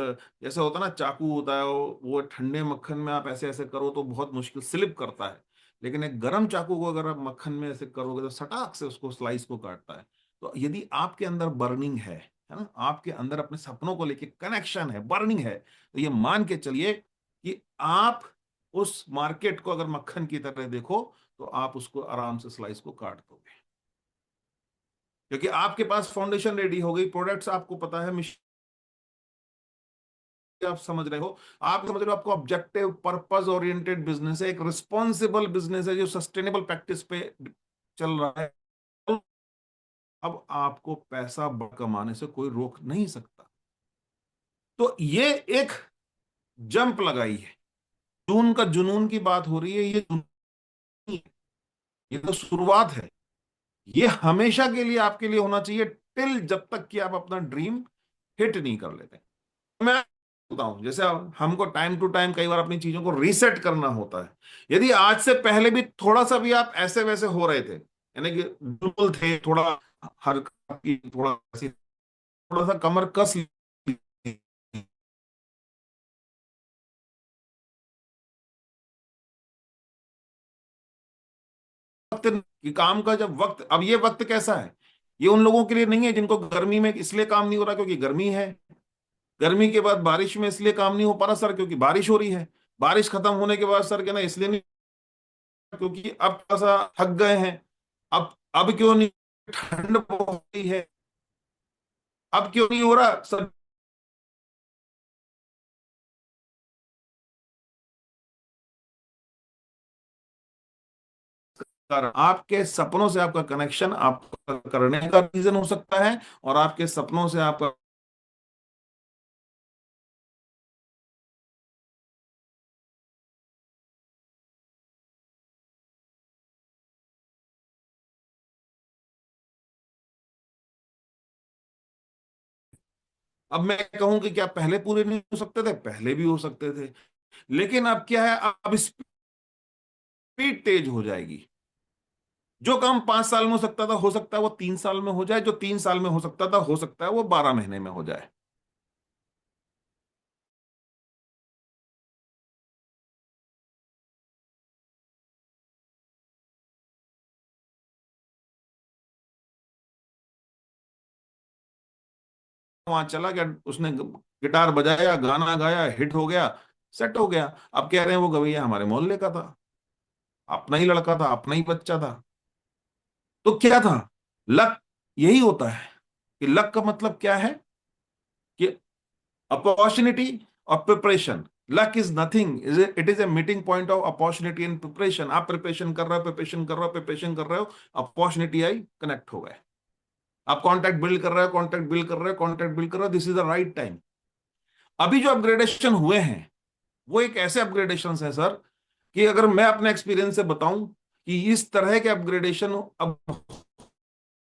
जैसे होता है ना, चाकू होता है, वो ठंडे मक्खन में आप ऐसे ऐसे करो तो बहुत मुश्किल स्लिप करता है, लेकिन एक गर्म चाकू को अगर आप मक्खन में ऐसे करोगे तो सटाक से उसको स्लाइस को काटता है। तो यदि आपके अंदर बर्निंग है ना, आपके अंदर अपने सपनों को लेके कनेक्शन है, बर्निंग है, तो ये मान के चलिए कि आप उस मार्केट को अगर मक्खन की तरह देखो तो आप उसको आराम से स्लाइस को काट दोगे, क्योंकि आपके पास फाउंडेशन रेडी हो गई, प्रोडक्ट्स आपको पता है, मिशन आप समझ रहे हो, आप समझ रहे हो, आपको ऑब्जेक्टिव पर्पस ओरिएंटेड बिजनेस है, एक रिस्पॉन्सिबल बिजनेस है जो सस्टेनेबल प्रैक्टिस पे चल रहा है। अब आपको पैसा कमाने से कोई रोक नहीं सकता। तो ये एक जंप लगाई है, जून का जुनून की बात हो रही है, ये जुनून नहीं है, ये तो शुरुआत है। ये हमेशा के लिए आपके लिए होना चाहिए, टिल जब तक कि आप अपना ड्रीम हिट नहीं कर लेते। मैं बताऊं, जैसे हमको टाइम टू टाइम कई बार अपनी चीजों को रीसेट करना होता है। यदि आज से पहले भी थोड़ा सा भी आप ऐसे वैसे हो रहे थे, यानी कि दुर्बल थे, थोड़ा हर थोड़ा सा कमर कस ली, वक्त कि काम का जब वक्त, अब ये वक्त कैसा है, ये उन लोगों के लिए नहीं है जिनको गर्मी में इसलिए काम नहीं हो रहा क्योंकि गर्मी है, गर्मी के बाद बारिश में इसलिए काम नहीं हो पा रहा सर क्योंकि बारिश हो रही है, बारिश खत्म होने के बाद सर कहना इसलिए नहीं क्योंकि अब थोड़ा सा थक गए हैं, अब क्यों नहीं, ठंड बहुत ही है, अब क्यों नहीं हो रहा सर। आपके सपनों से आपका कनेक्शन आपका करने का रीजन हो सकता है, और आपके सपनों से आपका अब मैं कहूं कि क्या पहले पूरे नहीं हो सकते थे, पहले भी हो सकते थे, लेकिन अब क्या है, अब स्पीड तेज हो जाएगी। जो काम 5 साल में हो सकता था, हो सकता है वो 3 साल में हो जाए, जो 3 साल में हो सकता था, हो सकता है वो 12 महीने में हो जाए। वहां चला गया, उसने गिटार बजाया, गाना गाया, हिट हो गया, सेट हो गया। अब कह रहे हैं वो गवैया हमारे मोहल्ले का था, अपना ही लड़का था, अपना ही बच्चा था। तो क्या था, लक। यही होता है कि लक का मतलब क्या है कि अपॉर्चुनिटी और preparation. Luck is nothing, it is a meeting point of opportunity and preparation. आप प्रिपरेशन कर रहे हो, प्रिपरेशन कर रहे हो, प्रिपरेशन कर रहे हो, अपॉर्चुनिटी आई, कनेक्ट हो गए। आप कॉन्टैक्ट बिल्ड कर रहे हो, कॉन्टैक्ट बिल्ड कर रहे हो, कॉन्टैक्ट बिल्ड कर रहे हो, this is the right time. अभी जो अपग्रेडेशन हुए हैं वो एक ऐसे अपग्रेडेशन है सर, कि अगर मैं अपने एक्सपीरियंस से बताऊं कि इस तरह के अपग्रेडेशन अब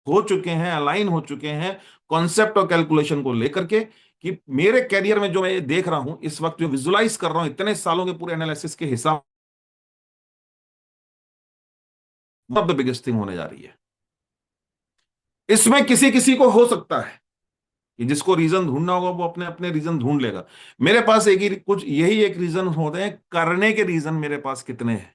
हो चुके हैं, अलाइन हो चुके हैं कॉन्सेप्ट और कैलकुलेशन को लेकर के, कि मेरे कैरियर में जो मैं ये देख रहा हूं इस वक्त, जो विजुलाइज कर रहा हूं इतने सालों के पूरे एनालिसिस के हिसाब, द बिगेस्ट थिंग होने जा रही है। इसमें किसी किसी को हो सकता है कि जिसको रीजन ढूंढना होगा वो अपने अपने रीजन ढूंढ लेगा। मेरे पास एक ही कुछ यही एक रीजन होते हैं, करने के रीजन मेरे पास कितने हैं।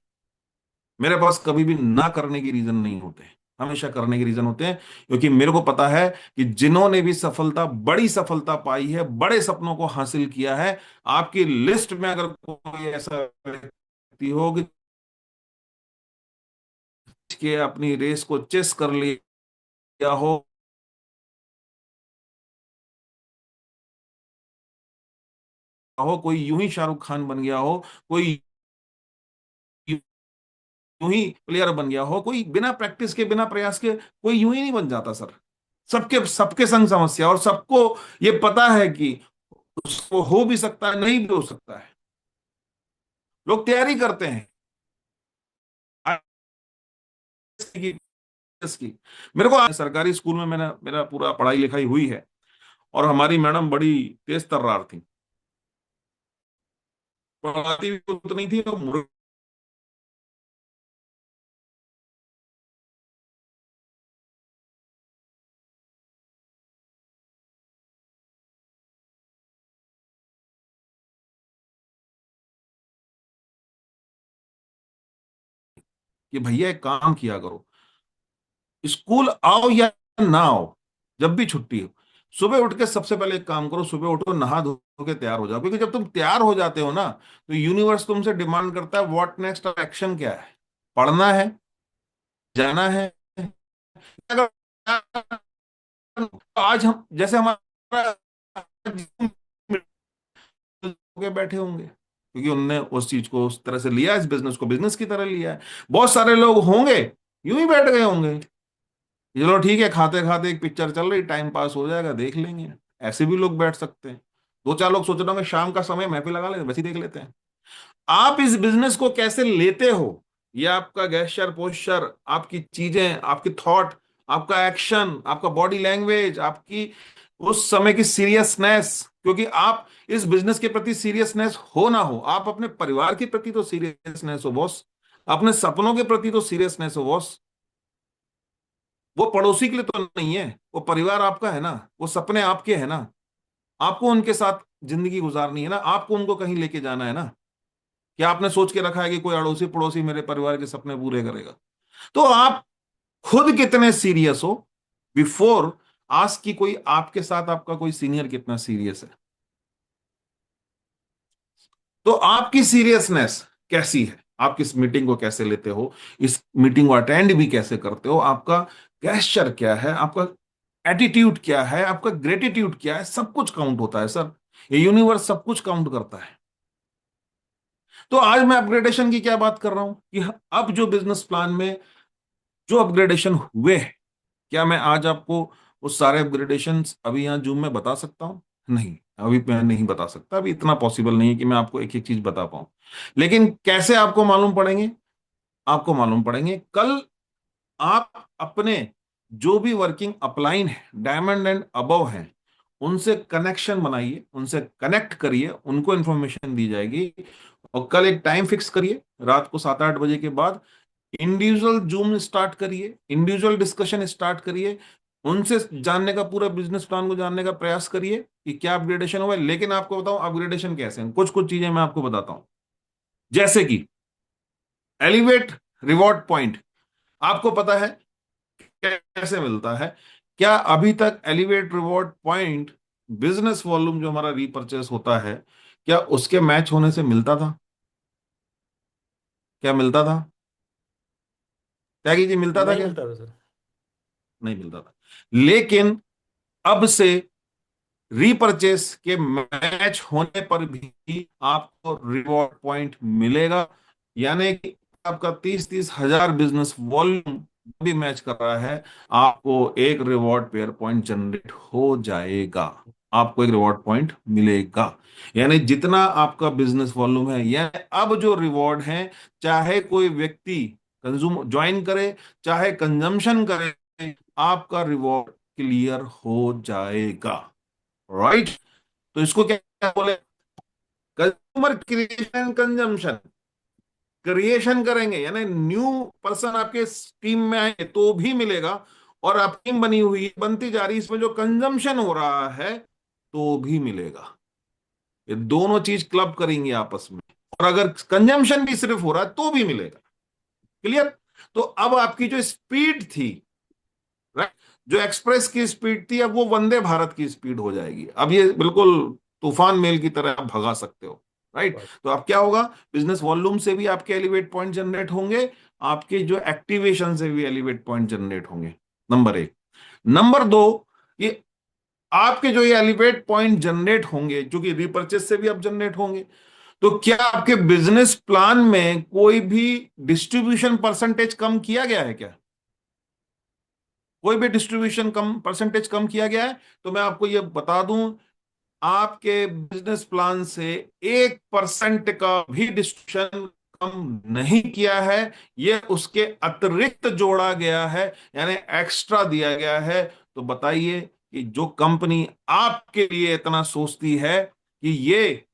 मेरे पास कभी भी ना करने की रीजन नहीं होते, हमेशा करने के रीजन होते हैं, क्योंकि मेरे को पता है कि जिन्होंने भी सफलता, बड़ी सफलता पाई है, बड़े सपनों को हासिल किया है, आपकी लिस्ट में अगर कोई ऐसा व्यक्ति हो कि अपनी रेस को चेस कर लिया हो, कोई यूं ही शाहरुख खान बन गया हो, कोई यूं ही प्लेयर बन गया हो, कोई बिना प्रैक्टिस के बिना प्रयास के कोई यूं ही नहीं बन जाता सर। सबके सबके संग समस्या, और सबको ये पता है कि उसको हो भी सकता है, नहीं भी हो सकता है। लोग तैयारी करते हैं की। मेरे को सरकारी स्कूल में मैंने मेरा पूरा पढ़ाई लिखाई हुई है, और हमारी मैडम बड़ी तेज तर्रार थी, पढ़ाती भी उतनी थी और कि भैया एक काम किया करो, स्कूल आओ या ना आओ, जब भी छुट्टी हो सुबह उठ के सबसे पहले एक काम करो, सुबह उठो, नहा धो के तैयार हो जाओ, क्योंकि जब तुम तैयार हो जाते हो ना, तो यूनिवर्स तुमसे डिमांड करता है व्हाट नेक्स्ट, एक्शन क्या है, पढ़ना है, जाना है। अगर आज हम जैसे हमारा के बैठे होंगे, क्योंकि उनने उस चीज को उस तरह से लिया, इस बिजनेस को बिजनेस की तरह लिया है। बहुत सारे लोग होंगे यूं ही बैठ गए होंगे, चलो ठीक है, खाते खाते एक पिक्चर चल रही, टाइम पास हो जाएगा, देख लेंगे। ऐसे भी लोग बैठ सकते हैं। दो चार लोग सोच रहे होंगे शाम का समय महफिल लगा लेते, वैसे ही देख लेते हैं। आप इस बिजनेस को कैसे लेते हो, ये आपका गेस्चर, पोस्चर, आपकी चीजें, आपकी थॉट, आपका एक्शन, आपका बॉडी लैंग्वेज, आपकी उस समय की सीरियसनेस, क्योंकि आप इस बिजनेस के प्रति सीरियसनेस हो ना हो, आप अपने परिवार के प्रति तो सीरियसनेस हो बॉस, अपने सपनों के प्रति तो सीरियसनेस हो बॉस। वो पड़ोसी के लिए तो नहीं है, वो परिवार आपका है ना, वो सपने आपके हैं ना, आपको उनके साथ जिंदगी गुजारनी है ना, आपको उनको कहीं लेके जाना है ना। क्या आपने सोच के रखा है कि कोई अड़ोसी पड़ोसी मेरे परिवार के सपने पूरे करेगा? तो आप खुद कितने सीरियस हो बिफोर आज की कोई आपके साथ आपका कोई सीनियर कितना सीरियस है। तो आपकी सीरियसनेस कैसी है, आप किस मीटिंग को कैसे लेते हो, इस मीटिंग को अटेंड भी कैसे करते हो, आपका गेस्चर क्या है, आपका एटीट्यूड क्या है, आपका ग्रेटिट्यूड क्या है, सब कुछ काउंट होता है सर। ये यूनिवर्स सब कुछ काउंट करता है। तो आज मैं अपग्रेडेशन की क्या बात कर रहा हूं कि अब जो बिजनेस प्लान में जो अपग्रेडेशन हुए हैं, क्या मैं आज आपको उस सारे अपग्रेडेशन अभी यहाँ जूम में बता सकता हूँ? नहीं, अभी मैं नहीं बता सकता, अभी इतना पॉसिबल नहीं है कि मैं आपको एक एक चीज बता पाऊं। लेकिन कैसे आपको मालूम पड़ेंगे? आपको मालूम पड़ेंगे कल। आप अपने जो भी वर्किंग अपलाइन है, डायमंड एंड अबव हैं, उनसे कनेक्शन बनाइए, उनसे कनेक्ट करिए, उनको इंफॉर्मेशन दी जाएगी। और कल एक टाइम फिक्स करिए, रात को 7-8 बजे के बाद इंडिविजुअल जूम स्टार्ट करिए, इंडिविजुअल डिस्कशन स्टार्ट करिए, उनसे जानने का, पूरा बिजनेस प्लान को जानने का प्रयास करिए कि क्या अपग्रेडेशन हुआ है। लेकिन आपको बताऊं अपग्रेडेशन कैसे हैं, कुछ कुछ चीजें मैं आपको बताता हूं। जैसे कि एलिवेट रिवॉर्ड पॉइंट, आपको पता है कैसे मिलता है? क्या अभी तक elevate reward point business volume जो हमारा रीपरचेस होता है, क्या उसके मैच होने से मिलता था? क्या मिलता था? त्यागी जी, मिलता था नहीं क्या? मिलता था सर। नहीं मिलता था। लेकिन अब से रीपरचेस के मैच होने पर भी आपको रिवॉर्ड पॉइंट मिलेगा। यानी कि आपका 30-30 हजार बिजनेस वॉल्यूम भी मैच कर रहा है, आपको एक रिवॉर्ड पेयर पॉइंट जनरेट हो जाएगा, आपको एक रिवॉर्ड पॉइंट मिलेगा। यानी जितना आपका बिजनेस वॉल्यूम है, या अब जो रिवॉर्ड है, चाहे कोई व्यक्ति कंज्यूम ज्वाइन करे, चाहे कंजम्पशन करे, आपका रिवॉर्ड क्लियर हो जाएगा। राइट? तो इसको क्या क्या बोले? Consumer creation consumption. क्रिएशन करेंगे यानी न्यू पर्सन आपके टीम में आएंगे तो भी मिलेगा, और आप टीम बनी हुई है, बनती जा रही है, इसमें जो कंजम्पशन हो रहा है तो भी मिलेगा। ये दोनों चीज क्लब करेंगे आपस में, और अगर कंजम्पशन भी सिर्फ हो रहा है तो भी मिलेगा। क्लियर? तो अब आपकी जो स्पीड थी, राइट, जो एक्सप्रेस की स्पीड थी, अब वो वंदे भारत की स्पीड हो जाएगी। अब ये बिल्कुल तूफान मेल की तरह आप भगा सकते हो। राइट? तो अब क्या होगा? बिजनेस वॉल्यूम से भी आपके एलिवेट पॉइंट जनरेट होंगे, आपके जो एक्टिवेशन से भी एलिवेट पॉइंट जनरेट होंगे। नंबर एक। नंबर दो, ये आपके जो ये एलिवेट पॉइंट जनरेट होंगे, जो कि रिपर्चेस से भी अब जनरेट होंगे, तो क्या आपके बिजनेस प्लान में कोई भी डिस्ट्रीब्यूशन परसेंटेज कम किया गया है क्या? कोई भी डिस्ट्रीब्यूशन कम परसेंटेज कम किया गया है? तो मैं आपको ये बता दूं, आपके बिजनेस प्लान से 1% का भी डिस्ट्रीब्यूशन कम नहीं किया है। ये उसके अतिरिक्त जोड़ा गया है, यानी एक्स्ट्रा दिया गया है। तो बताइए कि जो कंपनी आपके लिए इतना सोचती है कि ये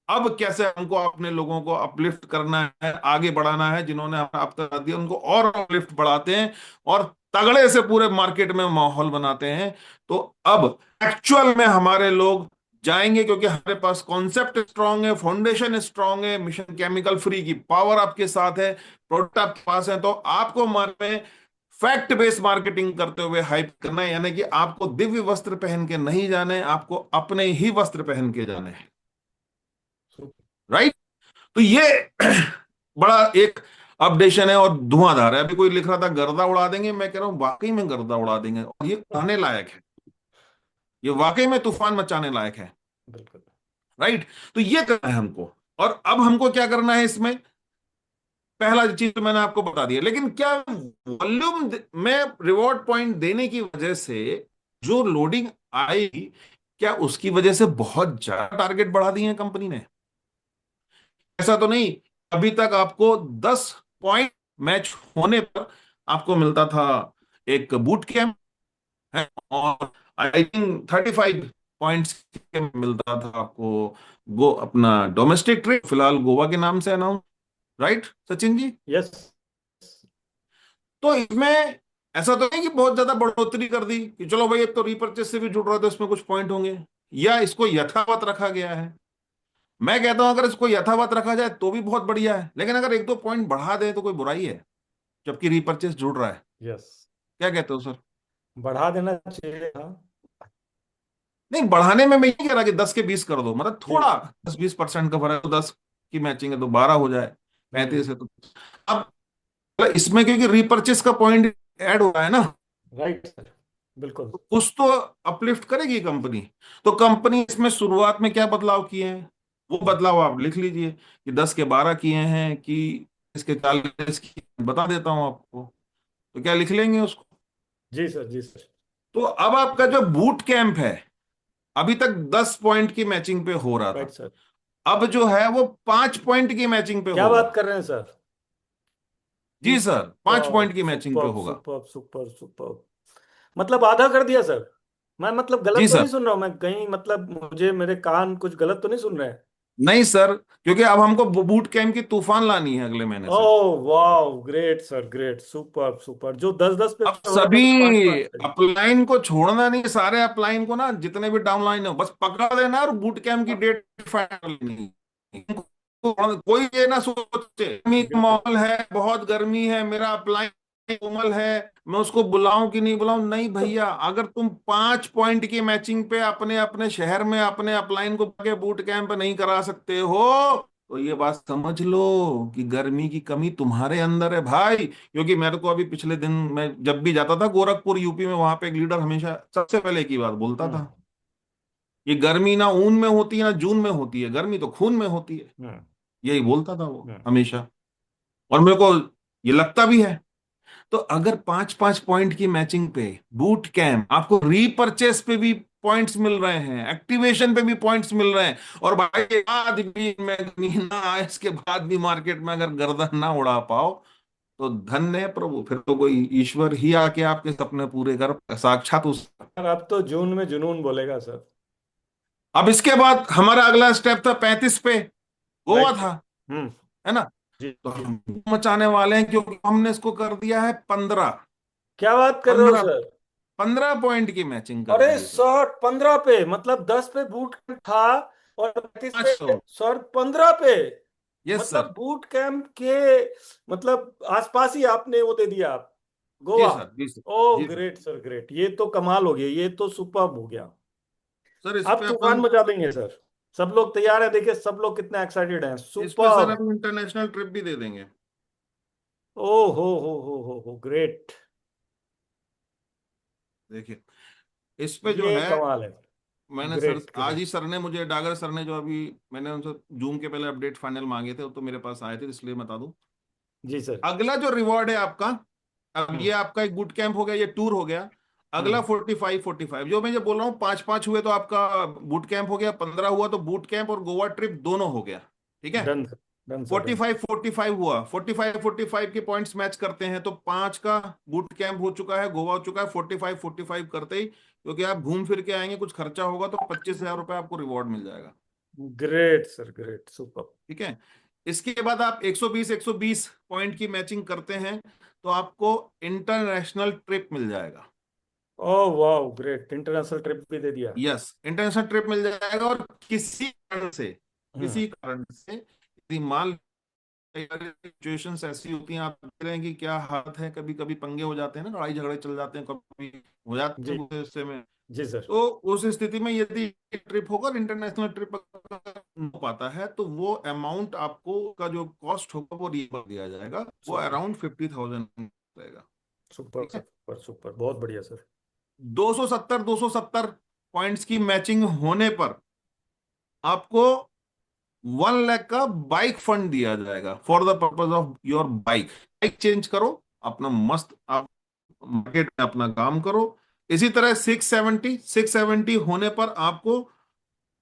अब कैसे हमको अपने लोगों को अपलिफ्ट करना है, आगे बढ़ाना है, जिन्होंने हमें आप तक दिया उनको और अपलिफ्ट बढ़ाते हैं और तगड़े से पूरे मार्केट में माहौल बनाते हैं। तो अब एक्चुअल में हमारे लोग जाएंगे, क्योंकि हमारे पास कॉन्सेप्ट स्ट्रांग है, फाउंडेशन स्ट्रांग है, मिशन केमिकल फ्री की पावर आपके साथ है, प्रोडक्ट आपके पास है। तो आपको में फैक्ट बेस्ड मार्केटिंग करते हुए हाइप करना है, यानी कि आपको दिव्य वस्त्र पहन के नहीं जाने, आपको अपने ही वस्त्र पहन के जाने हैं। राइट? तो ये बड़ा एक अपडेशन है और धुआंधार है। अभी कोई लिख रहा था गर्दा उड़ा देंगे, मैं कह रहा हूं वाकई में गर्दा उड़ा देंगे, और ये कहने लायक है, ये वाकई में तूफान मचाने लायक है। बिल्कुल। राइट? तो ये करना है हमको। और अब हमको क्या करना है इसमें? पहला चीज तो मैंने आपको बता दिया, लेकिन क्या वॉल्यूम में रिवॉर्ड पॉइंट देने की वजह से जो लोडिंग आई, क्या उसकी वजह से बहुत ज्यादा टारगेट बढ़ा दिए हैं कंपनी ने? ऐसा तो नहीं। अभी तक आपको 10 पॉइंट मैच होने पर आपको मिलता था एक बूट कैंप है, और आई थिंक 35 पॉइंट्स मिलता था आपको गो अपना डोमेस्टिक ट्रिप, फिलहाल गोवा के नाम से announce. Right Sachin ji? Yes. तो इसमें ऐसा तो नहीं कि बहुत ज्यादा बढ़ोतरी कर दी कि चलो भाई अब तो रीपर्चेस से भी जुड़ रहा है तो इसमें कुछ पॉइंट होंगे, या इसको यथावत रखा गया है। मैं कहता हूं अगर इसको यथावत रखा जाए तो भी बहुत बढ़िया है, लेकिन अगर एक दो पॉइंट बढ़ा दे तो कोई बुराई है, जबकि रीपर्चेस जुड़ रहा है। यस। क्या कहते हो सर? बढ़ा देना चाहिए था। नहीं, बढ़ाने में मैं ये कह रहा कि 10 के 20 कर दो, मतलब जी। थोड़ा 10-20% का फर्क है, तो 10 की मैचिंग है तो 12 हो जाए, 35 है तो। अब इसमें क्योंकि रीपर्चेस का पॉइंट ऐड हो रहा है ना, राइट सर। बिल्कुल। तो कुछ तो अपलिफ्ट करेगी कंपनी। तो कंपनी इसमें शुरुआत में क्या बदलाव किए हैं, वो बदलाव आप लिख लीजिए कि 10 के 12 किए हैं कि इसके 40 किए हैं, बता देता हूं आपको। तो क्या लिख लेंगे उसको? जी सर, जी सर। तो अब आपका जो बूट कैंप है, अभी तक 10 पॉइंट की मैचिंग पे हो रहा राइट था, सर। अब जो है वो 5 पॉइंट की मैचिंग पे क्या होगा। बात कर रहे हैं सर? जी सर, 5 पॉइंट की मैचिंग पे सुपर होगा। Super super super. मतलब आधा कर दिया सर। मैं मतलब जी गलत तो नहीं सर। सुन रहा हूँ मैं कहीं, मतलब मुझे मेरे कान कुछ गलत तो नहीं सुन रहे हैं? नहीं सर, क्योंकि अब हमको बूट कैंप की तूफान लानी है अगले महीने से। ओह वाह, great sir, great, super super. जो 10-10 पे अब हो रहा था सभी वो 5-5 पे। अपलाइन को छोड़ना नहीं, सारे अपलाइन को ना, जितने भी डाउनलाइन हो बस पकड़ देना और बूट कैंप की डेट फाइनल नहीं। कोई ये ना सोचे गर्मी का बिल्कुल। माहौल है, बहुत गर्मी है, मेरा अपलाइन कोमल है, मैं उसको बुलाऊं कि नहीं बुलाऊं। नहीं भैया, अगर तुम 5 पॉइंट की मैचिंग पे अपने अपने शहर में अपने अपलाइन को बूट कैंप नहीं करा सकते हो, तो ये बात समझ लो कि गर्मी की कमी तुम्हारे अंदर है भाई। क्योंकि मेरे को अभी पिछले दिन, मैं जब भी जाता था गोरखपुर यूपी में, वहां पे एक लीडर हमेशा सबसे पहले एक ही बात बोलता हम्म। था, ये गर्मी ना ऊन में होती है ना जून में होती है, गर्मी तो खून में होती है। हम्म। यही बोलता था वो हम्म। हमेशा, और मेरे को ये लगता भी है। तो अगर 5-5 पॉइंट की मैचिंग पे बूट कैंप, आपको रीपर्चेस पे भी पॉइंट्स मिल रहे हैं, एक्टिवेशन पे भी पॉइंट्स मिल रहे हैं, और भाई के बाद भी में महीना आए इसके बाद भी मार्केट में अगर गर्दन ना उड़ा पाओ, तो धन्य है प्रभु, फिर तो कोई ईश्वर ही आके आपके सपने पूरे कर, साक्षात उस। सर अब तो जून में जुनून बोलेगा सर। अब इसके बाद हमारा अगला स्टेप था 35 पे, गोवा राइट सर। था, हम्म। है ना? जी तो जी। हम मचाने वाले हैं, क्योंकि हमने इसको कर दिया है 15। क्या बात कर रहे हो 15 सर? 15 पॉइंट की मैचिंग कर अरे दी है सर। सर, 15 पे मतलब 10 पे बूट कैंप था और 35 पे 500। सर 15 पे। Yes sir. मतलब बूट कैंप के मतलब आसपास ही आपने वो दे दिया आप, जी गोवा। सर, जी सर। ओ जी सर। Great sir, great. ये तो कमाल हो गया, ये तो सुपर हो गया। सर इस आप पे तूफान अपन, मचा देंगे सर। सब लोग तैयार हैं, देखिए सब लोग कितने एक्साइटेड हैं, इस पे सर सुपर। हम इंटरनेशनल ट्रिप भी दे देंगे। ओ हो ग्रेट। देखिए, इस पे जो ये है कमाल है। मैंने सर ग्रेट आज ही ग्रेट। सर ने मुझे, डागर सर ने, जो अभी मैंने उनसे जूम के पहले अपडेट फाइनल मांगे थे तो मेरे पास आए थे, इसलिए बता दूं। जी सर। अगला जो रिवॉर्ड है आपका, अब ये हम्म आपका एक बूट कैंप हो गया, ये टूर हो गया। अगला हम्म 45 45 जो मैं ये बोल रहा हूँ, पांच पांच हुए तो आपका बूट कैंप हो गया, 15 हुआ तो बूट कैंप और गोवा ट्रिप दोनों हो गया। ठीक है। Done sir, done sir, forty done. Five forty five हुआ, 45 45 के पॉइंट्स मैच करते हैं तो 5 का बूट कैंप हो चुका है, गोवा हो चुका है। 45 45 करते ही, क्योंकि आप घूम फिर के आएंगे, कुछ खर्चा होगा तो 25,000 रुपये आपको रिवॉर्ड मिल जाएगा। Great sir, great, super. ठीक है। इसके बाद आप 120 पॉइंट की मैचिंग करते हैं तो आपको इंटरनेशनल ट्रिप मिल जाएगा। ओह वाह, ग्रेट, इंटरनेशनल ट्रिप भी दे दिया। यस, इंटरनेशनल ट्रिप मिल जाएगा। और हम्म किसी कारण से यदि मान, सिचुएशंस ऐसी होती हैं, आप देख रहे हैं कि क्या हालत है, कभी कभी पंगे हो जाते हैं ना, लड़ाई झगड़े चल जाते हैं, कभी हो जाते जी हैं गुस्से गुस्से में। जी सर। तो उस स्थिति में यदि ट्रिप होगा, इंटरनेशनल ट्रिप हो पाता है, तो वो अमाउंट आपको का जो कॉस्ट होगा वो रिफंड दिया जाएगा, वो सुपर अराउंड 50,000 रहेगा। सुपर ठीक है। सुपर सुपर, बहुत बढ़िया सर। 270 पॉइंट्स की मैचिंग होने पर आपको 1 लाख का बाइक फंड दिया जाएगा for the purpose of your bike. Bike change करो, अपना मस्त आप मार्केट में अपना काम करो। इसी तरह 670 होने पर आपको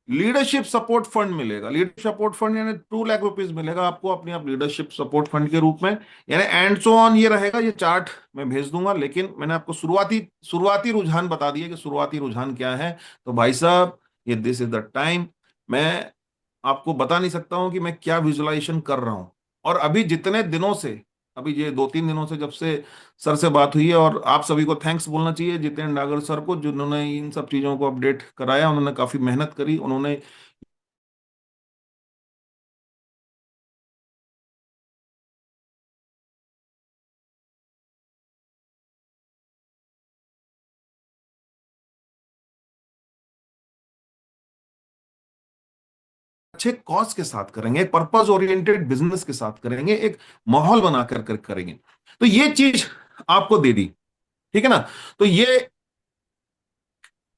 लीडरशिप सपोर्ट फंड मिलेगा। लीडरशिप सपोर्ट फंड यानी 2 लाख रुपीज मिलेगा आपको अपने आप लीडरशिप सपोर्ट फंड के रूप में। यानी एंड सो ऑन ये रहेगा, ये चार्ट मैं भेज दूंगा, लेकिन मैंने आपको शुरुआती शुरुआती रुझान बता दिया कि शुरुआती रुझान क्या है। तो भाई साहब, ये दिस इज द टाइम। मैं आपको बता नहीं सकता हूं कि मैं क्या विजुअलाइजेशन कर रहा हूं। और अभी जितने दिनों से, अभी ये 2 3 दिनों से जब से सर से बात हुई है, और आप सभी को थैंक्स बोलना चाहिए जितेंद्र नागर सर को, जिन्होंने इन सब चीजों को अपडेट कराया। उन्होंने काफी मेहनत करी, उन्होंने अच्छे कॉज के साथ करेंगे, एक पर्पस ओरिएंटेड बिजनेस के साथ करेंगे, एक माहौल बनाकर करेंगे। तो ये चीज आपको दे दी। ठीक है ना। तो ये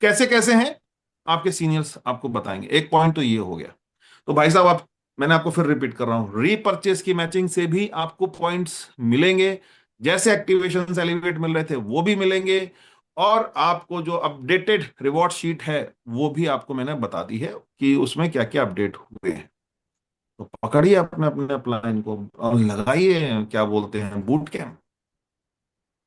कैसे कैसे हैं, आपके सीनियर्स आपको बताएंगे। एक पॉइंट तो ये हो गया। तो भाई साहब, आप, मैंने आपको फिर रिपीट कर रहा हूं, रीपर्चेस की मैचिंग से भी आपको पॉइंट्स मिलेंगे। जैसे एक्टिवेशन एलिवेट मिल रहे थे वो भी मिलेंगे। और आपको जो अपडेटेड रिवॉर्ड शीट है वो भी आपको मैंने बता दी है कि उसमें क्या क्या अपडेट हुए हैं। तो पकड़िए अपने अपने अपलाइन को और लगाइए, क्या बोलते हैं, बूट कैंप,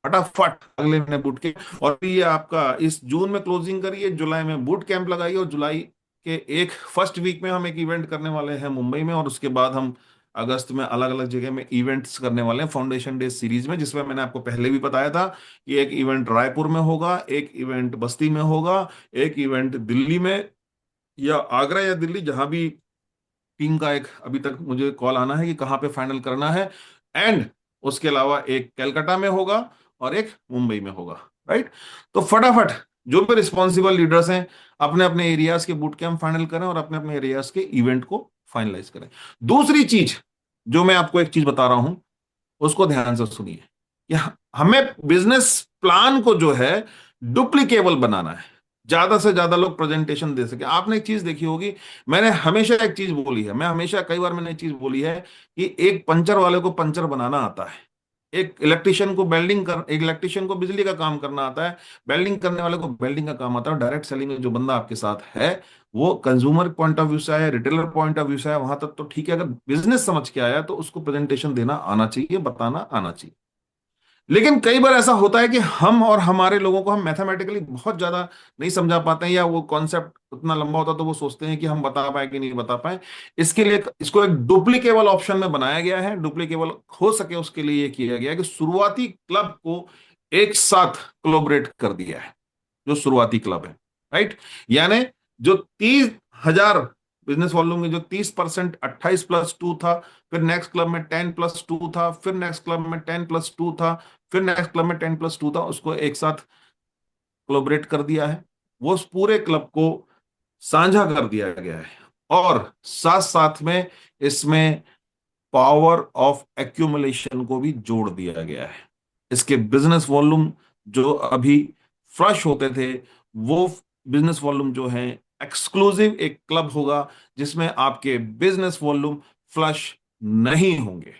फटाफट अगले महीने बूट कैंप। और ये आपका इस जून में क्लोजिंग करिए, जुलाई में बूट कैंप लगाइए। और जुलाई के एक फर्स्ट वीक में हम एक इवेंट करने वाले हैं मुंबई में, और उसके बाद हम अगस्त में अलग अलग जगह में इवेंट्स करने वाले हैं फाउंडेशन डे सीरीज में, जिसमें मैंने आपको पहले भी बताया था कि एक इवेंट रायपुर में होगा, एक इवेंट बस्ती में होगा, एक इवेंट दिल्ली में या आगरा या दिल्ली, जहां भी टीम का एक अभी तक मुझे कॉल आना है कि कहाँ पे फाइनल करना है। एंड उसके अलावा एक कलकत्ता में होगा और एक मुंबई में होगा। राइट। तो फटाफट जो भी रिस्पॉन्सिबल लीडर्स हैं, अपने अपने एरियाज के बूट कैंप फाइनल करें और अपने अपने एरियाज के इवेंट को फाइनलाइज करें। दूसरी चीज जो मैं आपको एक चीज बता रहा हूं, उसको ध्यान से सुनिए कि हमें बिजनेस प्लान को जो है डुप्लीकेबल बनाना है, ज्यादा से ज्यादा लोग प्रेजेंटेशन दे सके। आपने एक चीज देखी होगी, मैंने हमेशा एक चीज बोली है, मैं हमेशा कई बार मैंने एक चीज बोली है कि एक पंचर वाले को पंचर बनाना आता है, एक इलेक्ट्रिशियन को बिजली का काम करना आता है, वेल्डिंग करने वाले को वेल्डिंग का काम आता है। डायरेक्ट सेलिंग में जो बंदा आपके साथ है, वो कंज्यूमर पॉइंट ऑफ व्यू से आया, रिटेलर पॉइंट ऑफ व्यू से आया, वहां तक तो ठीक है। अगर बिजनेस समझ के आया तो उसको प्रेजेंटेशन देना आना चाहिए, बताना आना चाहिए। लेकिन कई बार ऐसा होता है कि हम और हमारे लोगों को हम मैथमेटिकली बहुत ज्यादा नहीं समझा पाते हैं, या वो कॉन्सेप्ट उतना लंबा होता तो वो सोचते हैं कि हम बता पाए कि नहीं बता पाए। इसके लिए इसको एक डुप्लीकेबल ऑप्शन में बनाया गया है। डुप्लीकेबल हो सके उसके लिए ये किया गया है कि शुरुआती क्लब को एक साथ कोलैबोरेट कर दिया है, जो शुरुआती क्लब है। राइट। यानी जो 30,000 बिजनेस वॉल्यूम में जो 30%, 28+2 था, फिर नेक्स्ट क्लब में 10+2 था, फिर नेक्स्ट क्लब में 10+2 था, फिर नेक्स्ट क्लब में 10+2 था, उसको एक साथ कोलैबोरेट कर दिया है। वो उस पूरे क्लब को साझा कर दिया गया है। और साथ साथ में इसमें पावर ऑफ एक्यूमुलेशन को भी जोड़ दिया गया है। इसके बिजनेस वॉल्यूम जो अभी फ्लश होते थे, वो बिजनेस वॉल्यूम जो है एक्सक्लूसिव एक क्लब होगा जिसमें आपके बिजनेस वॉल्यूम फ्लश नहीं होंगे,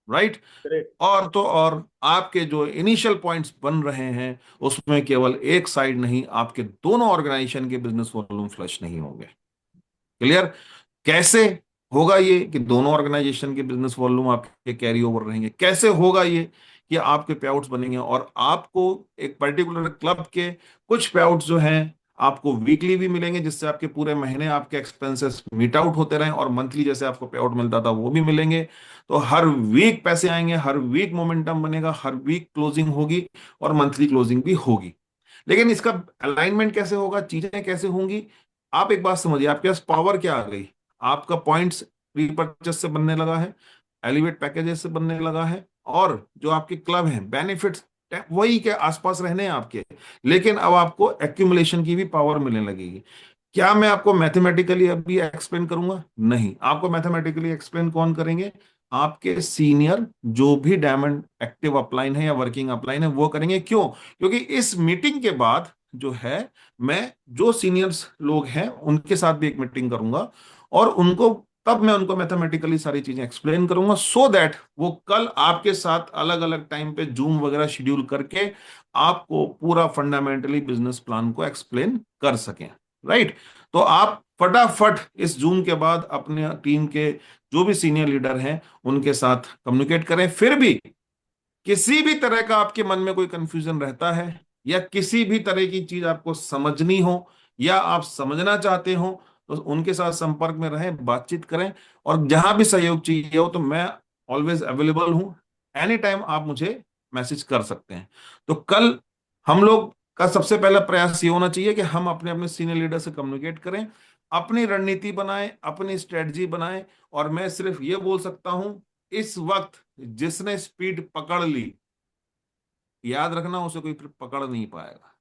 राइट। ग्रेट। और तो और आपके जो इनिशियल पॉइंट्स बन रहे हैं उसमें केवल एक साइड नहीं, आपके दोनों ऑर्गेनाइजेशन के बिजनेस वॉल्यूम फ्लश नहीं होंगे। क्लियर? कैसे होगा ये कि दोनों ऑर्गेनाइजेशन के बिजनेस वॉल्यूम आपके कैरी ओवर रहेंगे? कैसे होगा ये कि आपके पे आउट्स बनेंगे और आपको एक पर्टिकुलर क्लब के कुछ पे आउट्स जो हैं आपको वीकली भी मिलेंगे, जिससे आपके पूरे महीने आपके एक्सपेंसेस मीट आउट होते रहें, और मंथली जैसे आपको पे आउट मिलता था वो भी मिलेंगे। तो हर वीक पैसे आएंगे, हर वीक मोमेंटम बनेगा, हर वीक क्लोजिंग होगी और मंथली क्लोजिंग भी होगी। लेकिन इसका अलाइनमेंट कैसे होगा, चीजें कैसे होंगी? आप एक बात समझिए, आपके पास पावर क्या आ गई? आपका पॉइंट्स रीपर्चेस से बनने लगा है, एलिवेट पैकेजेस से बनने लगा है, और जो आपके क्लब हैं बेनिफिट्स वही के आसपास रहने हैं आपके, लेकिन अब आपको एक्यूमुलेशन की भी पावर मिलने लगेगी। क्या मैं आपको मैथमेटिकली अभी एक्सप्लेन करूंगा? नहीं, आपको मैथमेटिकली एक्सप्लेन कौन करेंगे? आपके सीनियर जो भी डायमंड एक्टिव अपलाइन है या वर्किंग अपलाइन है वो करेंगे। क्यों? क्योंकि इस मीटिंग के बाद जो है मैं जो सीनियर्स लोग हैं उनके साथ भी एक मीटिंग करूंगा, और उनको तब मैं उनको मैथमेटिकली सारी चीजें एक्सप्लेन करूंगा, सो दैट वो कल आपके साथ अलग अलग टाइम पे जूम वगैरह शेड्यूल करके आपको पूरा फंडामेंटली बिजनेस प्लान को एक्सप्लेन कर सकें, राइट। तो आप फटाफट इस जूम के बाद अपने टीम के जो भी सीनियर लीडर हैं उनके साथ कम्युनिकेट करें। फिर भी किसी भी तरह का आपके मन में कोई कंफ्यूजन रहता है, या किसी भी तरह की चीज आपको समझनी हो, या आप समझना चाहते हो, तो उनके साथ संपर्क में रहें, बातचीत करें, और जहां भी सहयोग चाहिए हो तो मैं ऑलवेज अवेलेबल हूं। एनी टाइम आप मुझे मैसेज कर सकते हैं। तो कल हम लोग का सबसे पहला प्रयास ये होना चाहिए कि हम अपने अपने सीनियर लीडर से कम्युनिकेट करें, अपनी रणनीति बनाएं, अपनी स्ट्रेटजी बनाएं। और मैं सिर्फ ये बोल सकता हूं, इस वक्त जिसने स्पीड पकड़ ली, याद रखना उसे कोई फिर पकड़ नहीं पाएगा।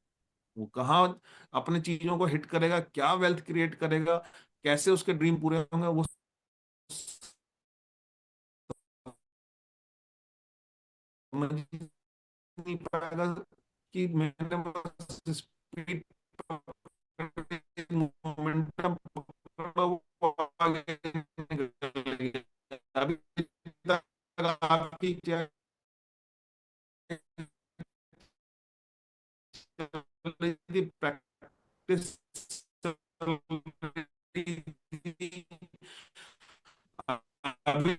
वो कहाँ अपनी चीजों को हिट करेगा, क्या वेल्थ क्रिएट करेगा, कैसे उसके ड्रीम पूरे होंगे, वो समझ नहीं पाएगा कि मैंने बस स्पीड मोमेंटम पकड़ा, वो आगे निकल गया। अभी तक आपकी क्या प्रैक्टिस चल रही थी? अभी